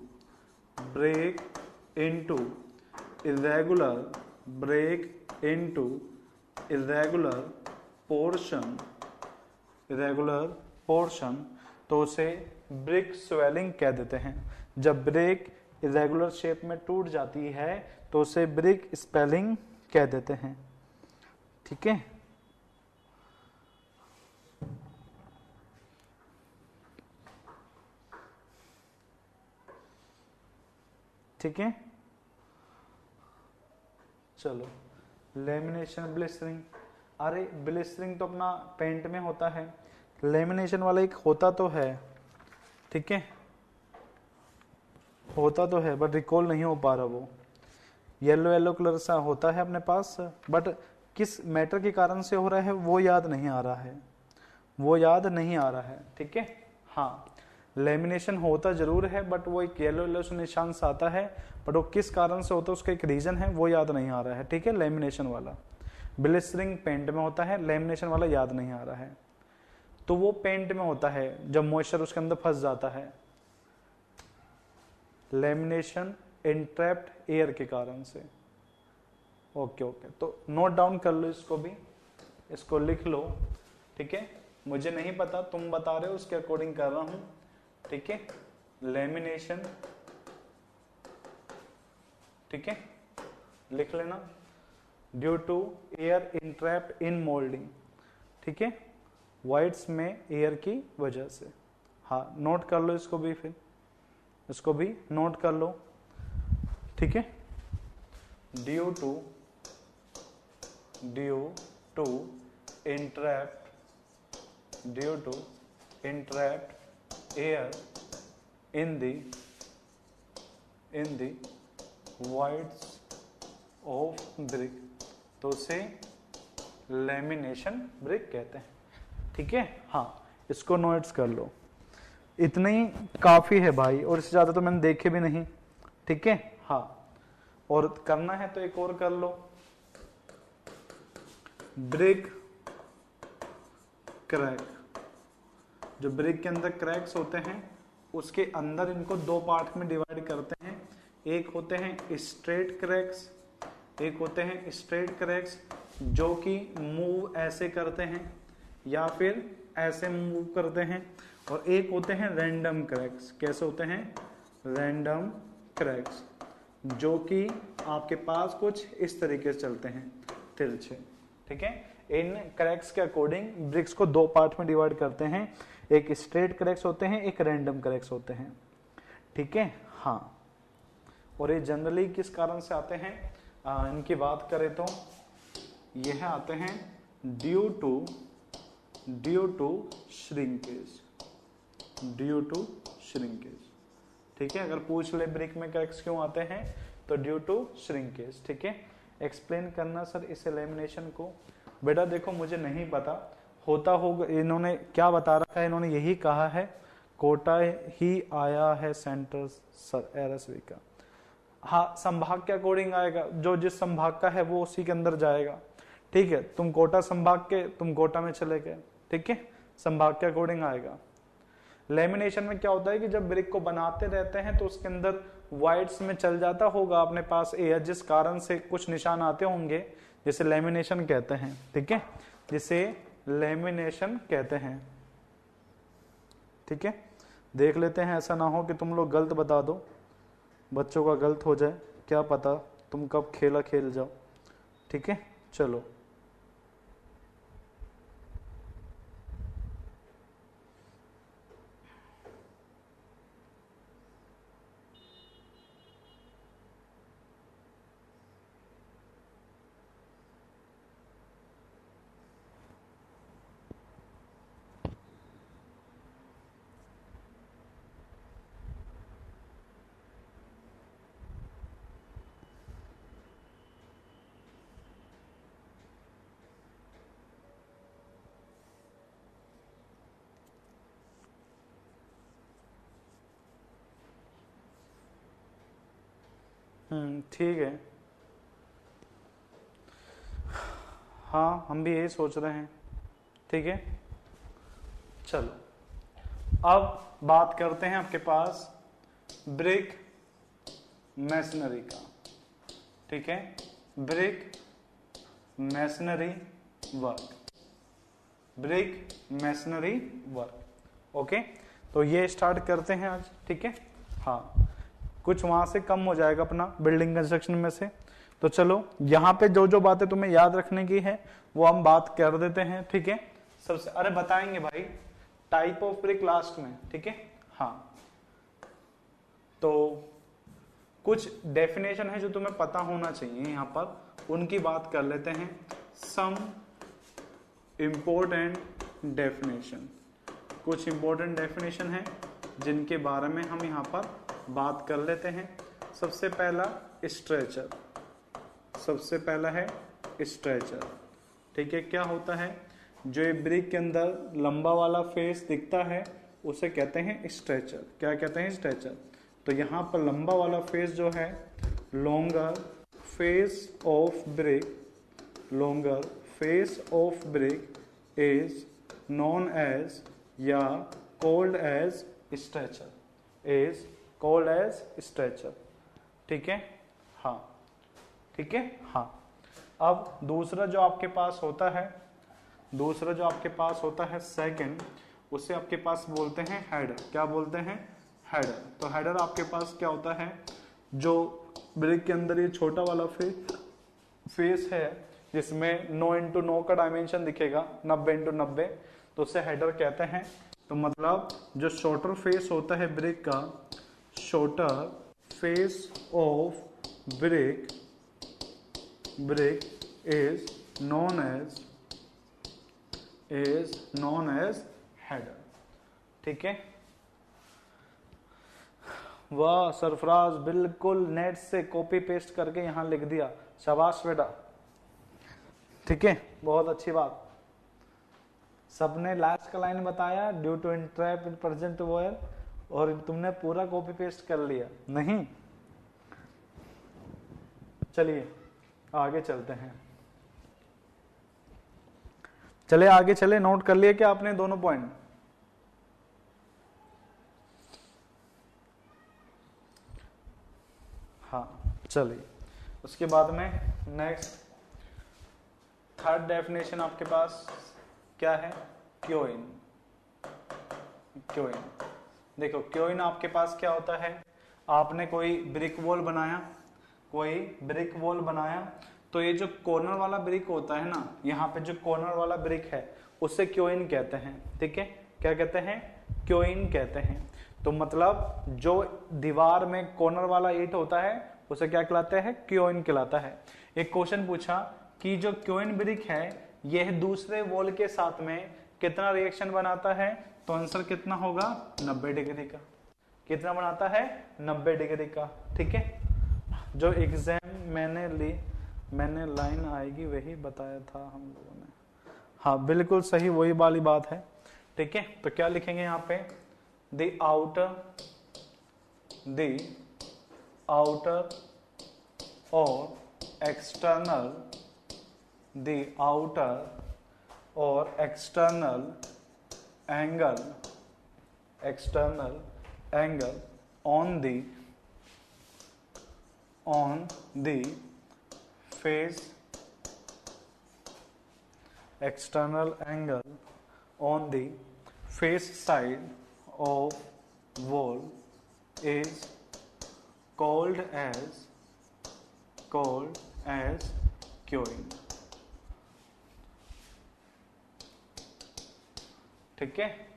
irregular portion, तो उसे ब्रिक स्वेलिंग कह देते हैं। जब ब्रेक इरेगुलर शेप में टूट जाती है तो उसे ब्रिक स्पेलिंग कह देते हैं, ठीक है। ठीक है, चलो। लेमिनेशन ब्लिस्टरिंग, अरे ब्लिस्टरिंग तो अपना पेंट में होता है, लेमिनेशन वाला एक होता तो है, ठीक है, होता तो है बट रिकॉल नहीं हो पा रहा, वो येलो येलो कलर सा होता है अपने पास, बट किस मैटर के कारण से हो रहा है वो याद नहीं आ रहा है, ठीक है, हाँ। लेमिनेशन होता जरूर है बट वो एक येलो येलो से निशान सा आता है, बट वो किस कारण से होता है उसका एक रीजन है, वो याद नहीं आ रहा है, ठीक है। लेमिनेशन वाला ब्लिस्टरिंग पेंट में होता है, लेमिनेशन वाला याद नहीं आ रहा है, तो वो पेंट में होता है जब मॉइस्चर उसके अंदर फंस जाता है। लेमिनेशन एंट्रैप्ड एयर के कारण से, ओके, तो नोट डाउन कर लो इसको भी, इसको लिख लो, ठीक है। मुझे नहीं पता, तुम बता रहे हो उसके अकॉर्डिंग कर रहा हूं, ठीक है। लेमिनेशन, ठीक है, लिख लेना, due to air entrapped in moulding, ठीक है, वाइट्स में एयर की वजह से, हाँ, नोट कर लो इसको भी, फिर इसको भी नोट कर लो, ठीक है। Due to entrapped air in the voids of brick, तो उसे लेमिनेशन ब्रिक कहते हैं, ठीक है, हाँ। इसको नोट्स कर लो, इतने ही काफी है भाई, और इससे ज्यादा तो मैंने देखे भी नहीं, ठीक है, हाँ। और करना है तो एक और कर लो, ब्रिक क्रैक, जो ब्रिक के अंदर क्रैक्स होते हैं उसके अंदर इनको दो पार्ट में डिवाइड करते हैं, एक होते हैं स्ट्रेट क्रैक्स, जो कि मूव ऐसे करते हैं या फिर ऐसे मूव करते हैं, और एक होते हैं रैंडम क्रैक्स, कैसे होते हैं, रैंडम क्रैक्स, जो कि आपके पास कुछ इस तरीके से चलते हैं, तिरछे। ठीक है, इन क्रैक्स के अकॉर्डिंग ब्रिक्स को दो पार्ट में डिवाइड करते हैं, एक स्ट्रेट क्रैक्स होते हैं, एक रैंडम क्रैक्स होते हैं। ठीक है, हाँ। और ये जनरली किस कारण से आते हैं, इनकी बात करें तो यह आते हैं ड्यू टू श्रिंकेज, ठीक है। अगर पूछ ले ब्रिक में क्रैक्स क्यों आते हैं, तो ड्यू टू श्रिंकेज। ठीक है, एक्सप्लेन करना सर इस एलिमिनेशन को। बेटा देखो मुझे नहीं पता, होता होगा, इन्होंने क्या बता रखा है, इन्होंने यही कहा है कोटा ही आया है सेंटर सर एरसवी का। हाँ, संभाग के अकॉर्डिंग आएगा, जो जिस संभाग का है वो उसी के अंदर जाएगा। ठीक है, तुम कोटा संभाग के, तुम कोटा में चले गए। ठीक है, संभाग के अकॉर्डिंग आएगा। लेमिनेशन में क्या होता है कि जब ब्रिक को बनाते रहते हैं तो उसके अंदर वाइड्स में चल जाता होगा अपने पास एयर, जिस कारण से कुछ निशान आते होंगे, जिसे लेमिनेशन कहते हैं। ठीक है, जिसे लेमिनेशन कहते हैं। ठीक है, देख लेते हैं, ऐसा ना हो कि तुम लोग गलत बता दो, बच्चों का गलत हो जाए, क्या पता तुम कब खेला खेल जाओ। ठीक है, चलो ठीक है। हाँ, हम भी यही सोच रहे हैं। ठीक है, चलो अब बात करते हैं आपके पास ब्रिक मैसनरी का। ठीक है, ब्रिक मैसनरी वर्क, ओके। तो ये स्टार्ट करते हैं आज। ठीक है, हाँ, कुछ वहां से कम हो जाएगा अपना बिल्डिंग कंस्ट्रक्शन में से। तो चलो यहाँ पे जो जो बातें तुम्हें याद रखने की है वो हम बात कर देते हैं। ठीक है, सबसे अरे बताएंगे भाई टाइप ऑफ ब्रिक लास्ट में। ठीक है, हाँ, तो कुछ डेफिनेशन है जो तुम्हें पता होना चाहिए, यहाँ पर उनकी बात कर लेते हैं। सम इम्पोर्टेंट डेफिनेशन, कुछ इंपॉर्टेंट डेफिनेशन है जिनके बारे में हम यहाँ पर बात कर लेते हैं। सबसे पहला स्ट्रेचर, सबसे पहला है स्ट्रेचर। ठीक है, क्या होता है, जो ये ब्रिक के अंदर लंबा वाला फेस दिखता है उसे कहते हैं स्ट्रेचर। क्या कहते हैं, स्ट्रेचर। तो यहाँ पर लंबा वाला फेस जो है, longer face of brick, longer face of brick is known as या called as stretcher, is called as stretcher. ठीक है, हाँ, ठीक है, हाँ। अब दूसरा जो आपके पास होता है, दूसरा जो आपके पास होता है सेकंड, उसे आपके पास बोलते हैं हेडर। क्या बोलते हैं, हेडर। तो हेडर आपके पास क्या होता है, जो ब्रिक के अंदर ये छोटा वाला फेस है जिसमें 9x9 का डायमेंशन दिखेगा, 90x90, तो उसे हेडर कहते हैं। तो मतलब जो शॉर्टर फेस होता है ब्रिक का, shorter face of brick is known as header. ठीक है, वाह सरफराज, बिल्कुल नेट से कॉपी पेस्ट करके यहां लिख दिया, शाबाश बेटा। ठीक है, बहुत अच्छी बात। सबने लास्ट का लाइन बताया due to entrap in present void, और तुमने पूरा कॉपी पेस्ट कर लिया नहीं। चलिए आगे चलते हैं, चले आगे चले। नोट कर लिया क्या आपने दोनों पॉइंट? हाँ, चलिए उसके बाद में नेक्स्ट थर्ड डेफिनेशन आपके पास क्या है, क्योइन। क्योइन देखो, क्योइन आपके पास क्या होता है, आपने कोई ब्रिक वॉल बनाया, कोई ब्रिक वॉल बनाया, तो ये जो कॉर्नर वाला ब्रिक होता है ना, यहाँ पे जो कॉर्नर वाला ब्रिक है उसे क्योइन कहते हैं। ठीक है, क्या कहते हैं? क्योइन कहते हैं। तो मतलब जो दीवार में कॉर्नर वाला ईंट होता है उसे क्या कहलाता है? क्योइन कहलाता है। एक क्वेश्चन पूछा कि जो क्योइन ब्रिक है यह दूसरे वॉल के साथ में कितना रिएक्शन बनाता है, तो आंसर कितना होगा? 90 डिग्री का। कितना बनाता है? 90 डिग्री का। ठीक है, जो एग्जाम मैंने लाइन आएगी वही बताया था हम लोगों ने। हाँ बिल्कुल सही, वही वाली बात है। ठीक है, तो क्या लिखेंगे यहाँ पे? द आउटर और external angle on the face, external angle on the face side of wall is called as queuing। ठीक है,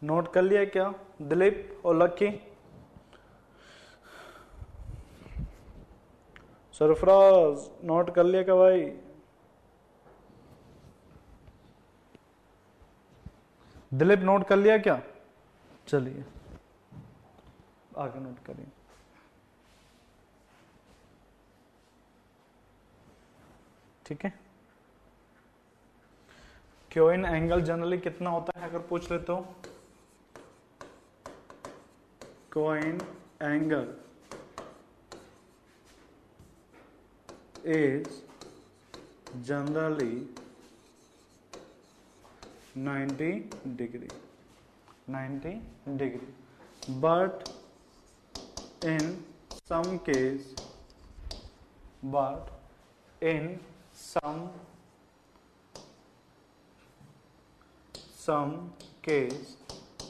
नोट कर लिया क्या दिलीप और लक्की? सरफराज नोट कर लिया क्या भाई? दिलीप नोट कर लिया क्या? चलिए आगे नोट करिए। ठीक है, क्योइन एंगल जनरली कितना होता है अगर पूछ ले तो? क्योइन angle is generally 90 degree, but in some case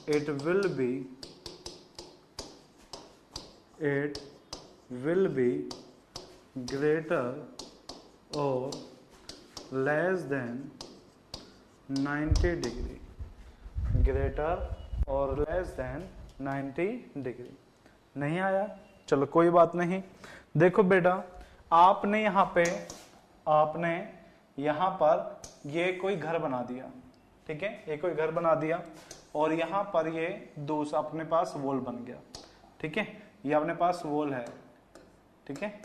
it will be greater or less than 90 degree, greater or less than 90 degree। नहीं आया, चलो कोई बात नहीं। देखो बेटा, आपने यहाँ पर ये कोई घर बना दिया। ठीक है, ये कोई घर बना दिया और यहाँ पर ये दूसरा अपने पास वॉल बन गया। ठीक है, ये अपने पास वॉल है। ठीक है,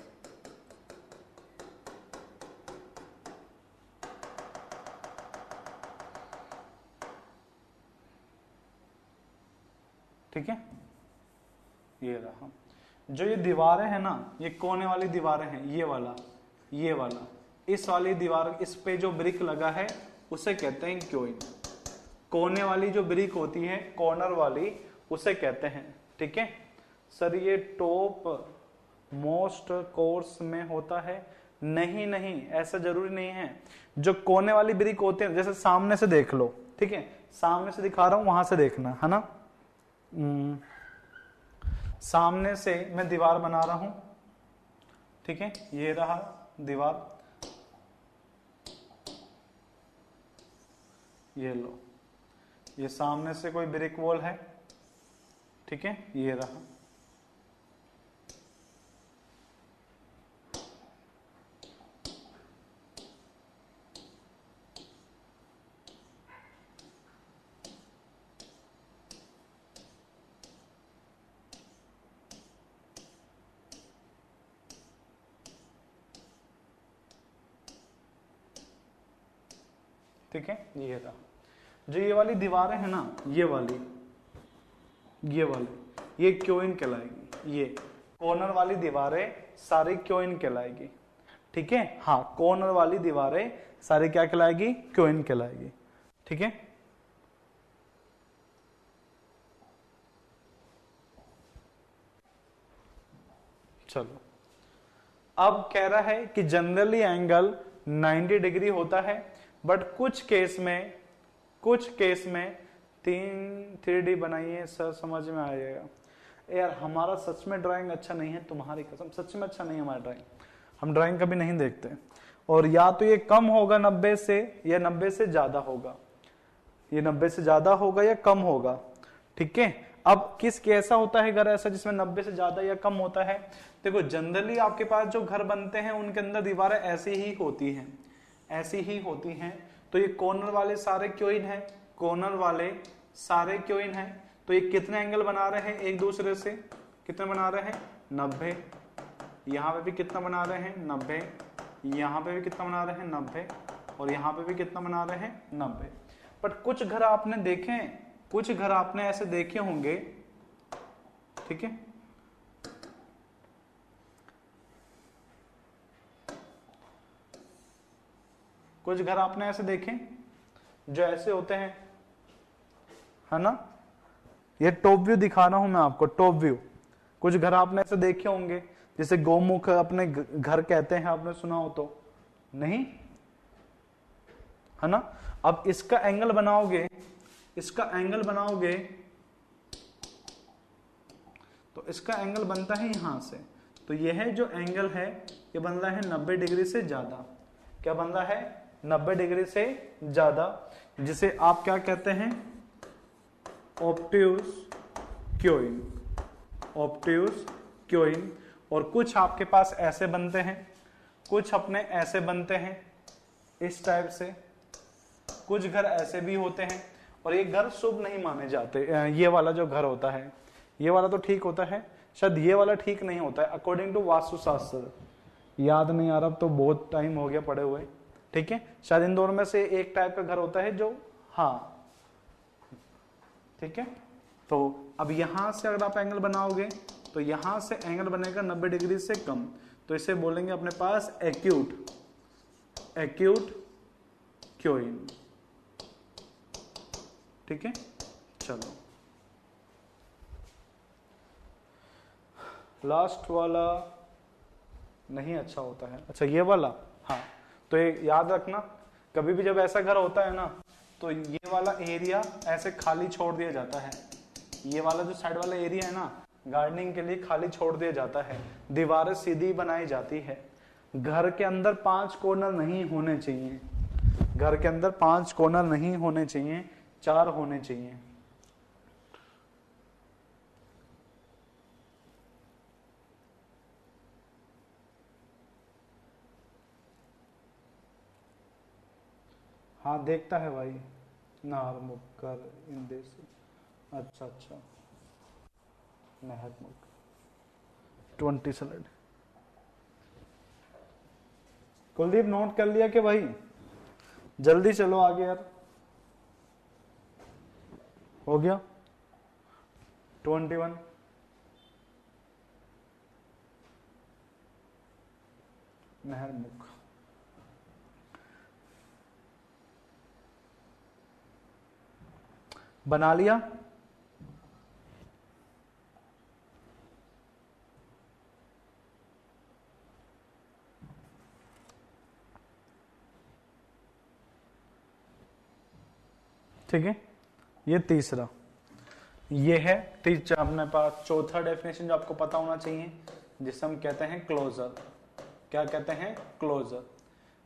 ठीक है, ये रहा। जो ये दीवारें हैं ना, ये कोने वाली दीवारें हैं, ये वाला इस वाली दीवार, इस पे जो ब्रिक लगा है उसे कहते हैं क्योइन। कोने वाली जो ब्रिक होती है, कॉर्नर वाली, उसे कहते हैं। ठीक है सर, ये टॉप मोस्ट कोर्स में होता है? नहीं, ऐसा जरूरी नहीं है। जो कोने वाली ब्रिक होते हैं, जैसे सामने से देख लो। ठीक है, सामने से दिखा रहा हूं, वहां से देखना है ना। सामने से मैं दीवार बना रहा हूं। ठीक है, ये रहा दीवार, ये लो, ये सामने से कोई ब्रिक वॉल है। ठीक है, ये रहा। ठीक है, ये रहा। जो ये वाली दीवारें हैं ना, ये वाली ये क्योइन कहलाएगी। ये कॉर्नर वाली दीवारें सारी क्योइन कहलाएगी। ठीक है, हाँ, कॉर्नर वाली दीवारें सारी क्या कहलाएगी? क्योइन कहलाएगी। ठीक है, चलो अब कह रहा है कि जनरली एंगल 90 डिग्री होता है, बट कुछ केस में 3D बनाइए सर, समझ में आएगा। यार हमारा सच में ड्राइंग अच्छा नहीं है, तुम्हारी कसम सच में अच्छा नहीं है हमारा ड्राइंग, हम ड्राइंग कभी नहीं देखते। और या तो ये कम होगा 90 से, या 90 से ज्यादा होगा, ये 90 से ज्यादा होगा या कम होगा, ठीक है। अब किस कैसा होता है घर ऐसा जिसमें 90 से ज्यादा या कम होता है? देखो जनरली आपके पास जो घर बनते हैं उनके अंदर दीवारें ऐसी ही होती हैं, ऐसी ही होती हैं। तो ये कॉर्नर वाले सारे क्योइन हैं, कॉर्नर वाले सारे क्योइन हैं। तो ये कितने एंगल बना रहे हैं एक दूसरे से? कितने बना रहे हैं? 90। यहाँ पे भी कितना बना रहे हैं? 90। यहाँ पे भी कितना बना रहे हैं? 90। और यहाँ पे भी कितना बना रहे हैं? 90। बट कुछ घर आपने देखे, कुछ घर आपने ऐसे देखे होंगे, ठीक है, कुछ घर आपने ऐसे देखे जो ऐसे होते हैं, है ना। ये टॉप व्यू दिखा रहा हूं मैं आपको, टॉप व्यू। कुछ घर आपने ऐसे देखे होंगे जिसे गोमुख अपने घर कहते हैं, आपने सुना हो तो? नहीं, है ना। अब इसका एंगल बनाओगे, इसका एंगल बनाओगे तो इसका एंगल बनता है यहां से। तो यह जो एंगल है ये बन रहा है 90 डिग्री से ज्यादा। क्या बन रहा है? 90 डिग्री से ज्यादा, जिसे आप क्या कहते हैं? Obtuse quoin, obtuse quoin. और कुछ आपके पास ऐसे बनते हैं, कुछ अपने ऐसे बनते हैं इस टाइप से, कुछ घर ऐसे भी होते हैं। और ये घर शुभ नहीं माने जाते। ये वाला जो घर होता है, ये वाला तो ठीक होता है, शायद ये वाला ठीक नहीं होता है अकॉर्डिंग टू वास्तुशास्त्र। याद नहीं आ रहा, तो बहुत टाइम हो गया पड़े हुए, ठीक है। शायद इन दोनों में से एक टाइप का घर होता है जो, हाँ ठीक है। तो अब यहां से अगर आप एंगल बनाओगे तो यहां से एंगल बनेगा 90 डिग्री से कम, तो इसे बोलेंगे अपने पास एक्यूट, एक्यूट क्योइन, ठीक है। चलो लास्ट वाला नहीं अच्छा होता है, अच्छा ये वाला, हाँ। तो ये याद रखना, कभी भी जब ऐसा घर होता है ना, तो ये वाला एरिया ऐसे खाली छोड़ दिया जाता है। ये वाला जो साइड वाला एरिया है ना, गार्डनिंग के लिए खाली छोड़ दिया जाता है, दीवारें सीधी बनाई जाती है। घर के अंदर 5 कॉर्नर नहीं होने चाहिए, घर के अंदर 5 कॉर्नर नहीं होने चाहिए, 4 होने चाहिए। हाँ देखता है भाई, नार मुक्कर इंदेश, अच्छा अच्छा, महक मुक्कर 20 स्लाइड। कुलदीप नोट कर लिया कि भाई? जल्दी चलो आगे यार, हो गया 21। नहर मुख, बना लिया? ठीक है, ये तीसरा, ये है तीसरा अपने पास। चौथा डेफिनेशन जो आपको पता होना चाहिए, जिसे हम कहते हैं क्लोजर। क्या कहते हैं? क्लोजर।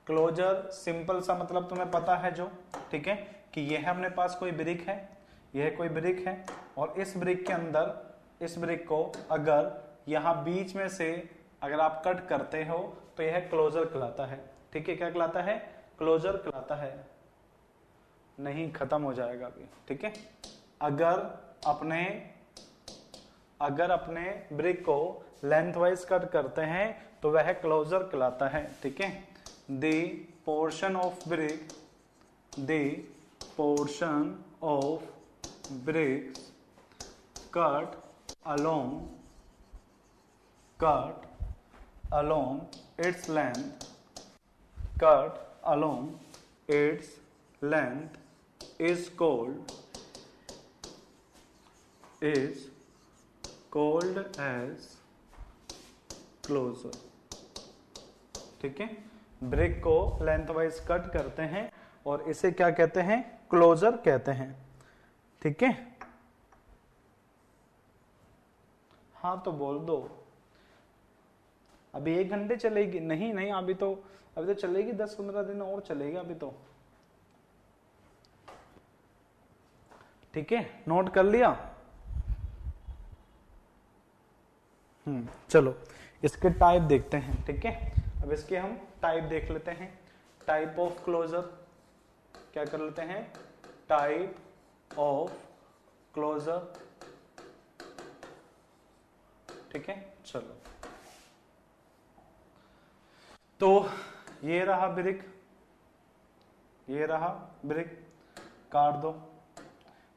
क्लोजर सिंपल सा मतलब तुम्हें पता है जो, ठीक है, कि यह अपने पास कोई ब्रिक है, यह कोई ब्रिक है, और इस ब्रिक के अंदर, इस ब्रिक को अगर यहां बीच में से अगर आप कट करते हो तो यह क्लोजर कहलाता है, ठीक है। क्या कहलाता है? क्लोजर कहलाता है। नहीं, खत्म हो जाएगा अभी, ठीक है। अगर अपने ब्रिक को लेंथ वाइज कट करते हैं तो वह क्लोजर कहलाता है, ठीक है। The portion of brick, the portion of brick cut along its length, cut along its length is called as closure, ठीक है, ब्रिक को लेंथ वाइज कट करते हैं और इसे क्या कहते हैं, क्लोजर कहते हैं। ठीक है, हाँ तो बोल दो। अभी 1 घंटे चलेगी? नहीं नहीं, अभी तो चलेगी, 10-15 दिन और चलेगी अभी तो। ठीक है, नोट कर लिया। चलो इसके टाइप देखते हैं। ठीक है, अब इसके हम टाइप देख लेते हैं। टाइप ऑफ क्लोजर क्या कर लेते हैं, टाइप ऑफ क्लोजर। ठीक है, चलो तो ये रहा ब्रिक, ये रहा ब्रिक, काट दो।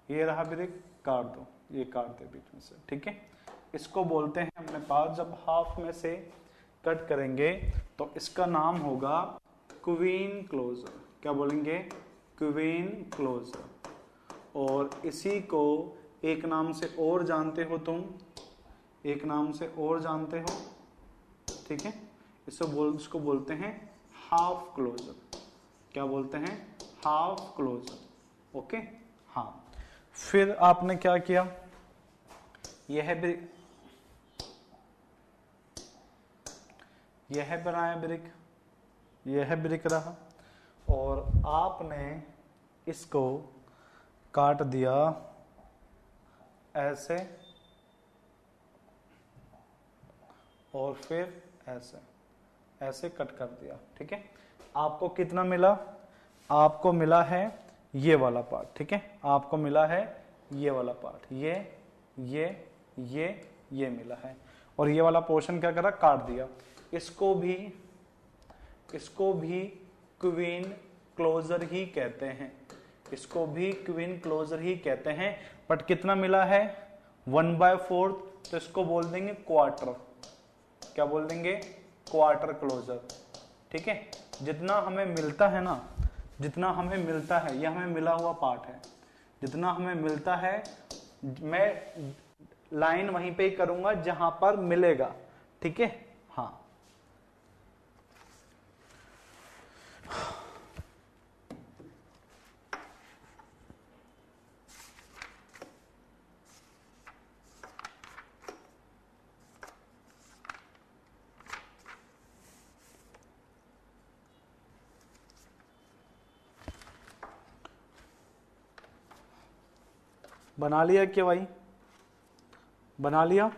ये रहा ब्रिक, काट दो, ये काट दे बीच में से। ठीक है, इसको बोलते हैं अपने पास, जब हाफ में से कट करेंगे तो इसका नाम होगा क्वीन क्लोजर। क्या बोलेंगे, क्वीन क्लोजर। और इसी को एक नाम से और जानते हो तुम, एक नाम से और जानते हो। ठीक है, इसको बोलते हैं हाफ क्लोजर। क्या बोलते हैं, हाफ क्लोजर। ओके, हाँ। फिर आपने क्या किया, यह ब्रिक, यह बनाया ब्रिक, यह ब्रिक रहा, और आपने इसको काट दिया ऐसे और फिर ऐसे, ऐसे कट कर दिया। ठीक है, आपको कितना मिला, आपको मिला है ये वाला पार्ट। ठीक है, आपको मिला है ये वाला पार्ट, ये मिला है, और ये वाला पोर्शन क्या करा, काट दिया। इसको भी क्वीन क्लोजर ही कहते हैं, इसको भी क्वीन क्लोजर ही कहते हैं। बट कितना मिला है, 1/4, तो इसको बोल देंगे क्वार्टर। क्या बोल देंगे, क्वार्टर क्लोजर। ठीक है, जितना हमें मिलता है ना, जितना हमें मिलता है, यह हमें मिला हुआ पार्ट है, जितना हमें मिलता है मैं लाइन वहीं पे ही करूंगा जहां पर मिलेगा। ठीक है, हाँ। बना लिया क्या भाई, बना लिया?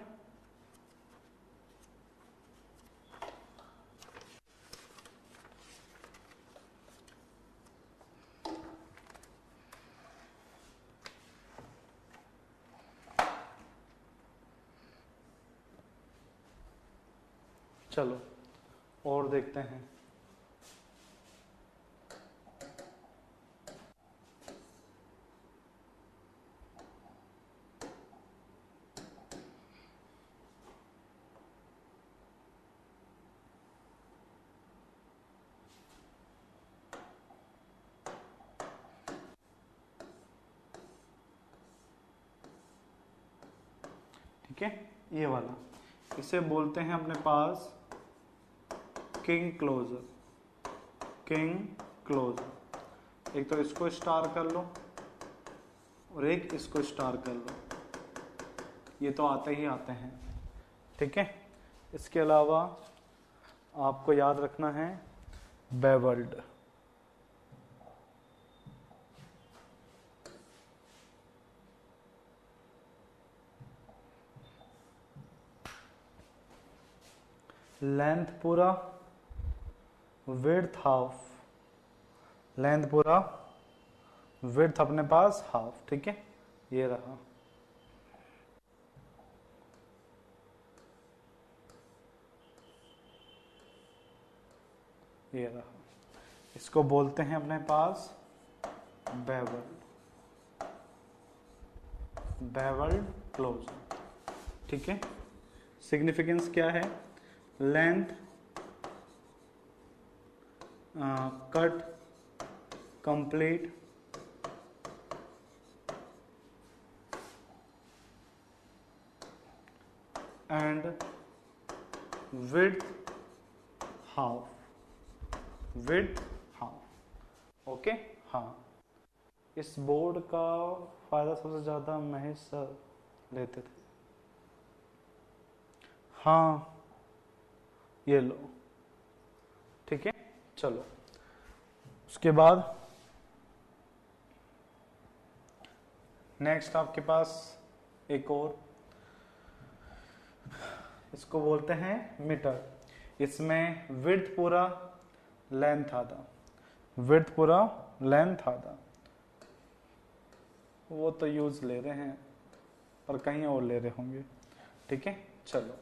चलो और देखते हैं। ठीक है, ये वाला, इसे बोलते हैं अपने पास किंग क्लोजर, किंग क्लोजर। एक तो इसको स्टार कर लो और एक इसको स्टार कर लो, ये तो आते ही आते हैं। ठीक है, इसके अलावा आपको याद रखना है बेवल्ड। लेंथ पूरा, विड्थ हाफ, लेंथ पूरा, विड्थ अपने पास हाफ। ठीक है, ये रहा। ये रहा, इसको बोलते हैं अपने पास बेवल, बेवल्ड क्लोजर। ठीक है, सिग्निफिकेंस क्या है, length cut complete and width half. Width, हाँ ओके हाँ। इस बोर्ड का फायदा सबसे ज्यादा महेश सर लेते थे। हाँ ये लो, ठीक है चलो। उसके बाद नेक्स्ट आपके पास एक और, इसको बोलते हैं मीटर। इसमें विड्थ पूरा लेंथ आधा, विड्थ पूरा लेंथ आधा। वो तो यूज ले रहे हैं पर कहीं और ले रहे होंगे, ठीक है चलो।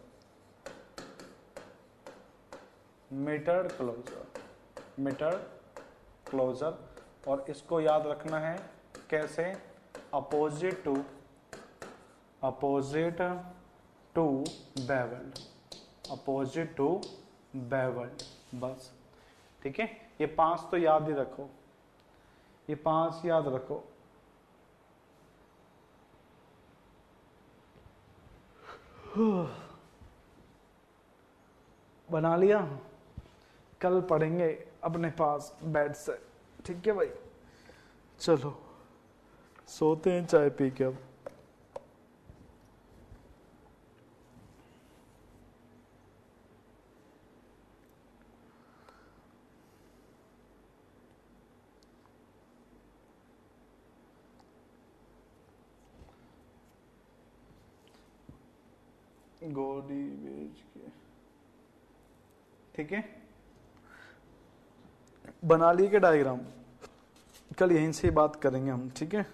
मीटर क्लोजर, मीटर क्लोजर, और इसको याद रखना है कैसे, अपोजिट टू बेवल्ड, अपोजिट टू बेवल्ड, बस ठीक है। ये 5 तो याद ही रखो, ये 5 याद रखो। बना लिया, कल पढ़ेंगे अपने पास बेड से, ठीक है भाई। चलो सोते हैं चाय पी के अब। गोली बेच के, ठीक है बना लिए के डायग्राम, कल यहीं से बात करेंगे हम, ठीक है।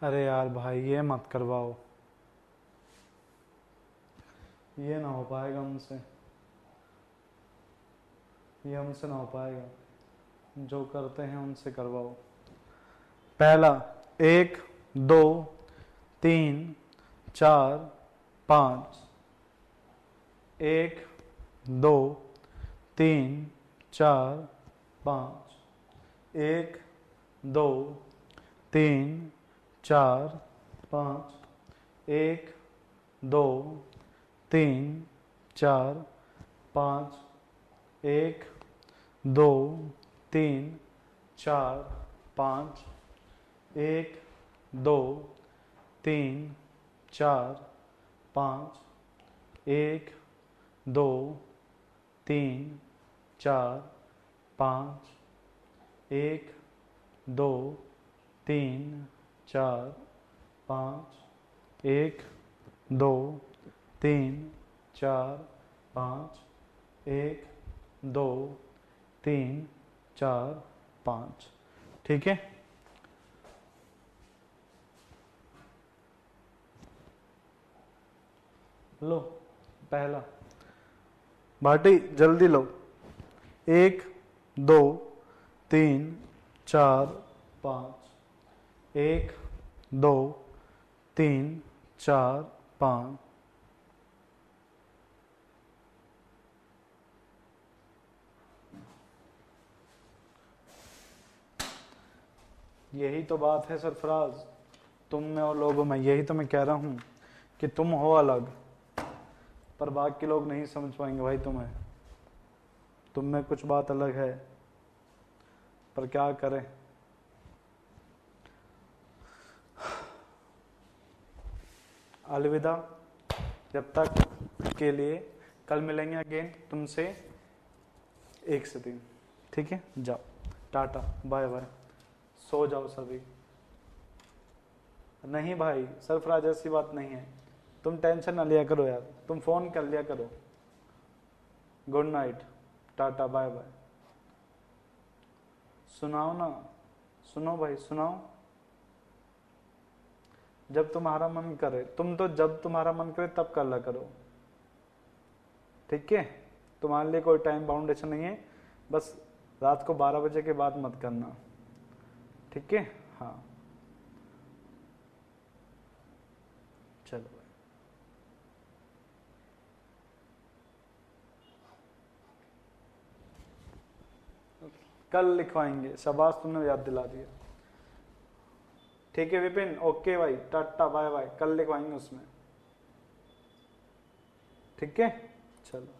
अरे यार भाई ये मत करवाओ, ये ना हो पाएगा हमसे, ये हमसे ना हो पाएगा, जो करते हैं उनसे करवाओ। पहला 1 2 3 4 5, 1 2 3 4 5, 1 2 3 4 5, 1 2 3 4 5, 1 2 3 4 5, 1 2 3 4 5, 1 2 3 4 5, 1 2 3 4 5, 1 2 3 4 5, 1 2 3 4 5, ठीक है। लो पहला भाटी जल्दी लो, 1 2 3 4 5, 1 2 3 4 5, यही तो बात है सरफराज, तुम में और लोगों में, यही तो मैं कह रहा हूं कि तुम हो अलग, पर बाकी लोग नहीं समझ पाएंगे भाई तुम्हें, तुम में कुछ बात अलग है, पर क्या करें। अलविदा जब तक के लिए, कल मिलेंगे अगेन तुमसे 1 से 3, ठीक है। जाओ टाटा बाय बाय, सो जाओ सभी। नहीं भाई सरफराज ऐसी बात नहीं है, तुम टेंशन ना लिया करो यार, तुम फोन कर लिया करो। Good night, tata bye bye. सुनाओ ना, सुनो भाई सुनाओ, जब तुम्हारा मन करे, तुम तो जब तुम्हारा मन करे तब कर ला करो, ठीक है। तुम्हारे लिए कोई टाइम बाउंडेशन नहीं है, बस रात को 12 बजे के बाद मत करना, ठीक है। हाँ चलो कल लिखवाएंगे, शाबाश तुमने याद दिला दिया। ठीक है विपिन, ओके भाई, टाटा बाय बाय, कल लिखवाएंगे उसमें, ठीक है चलो।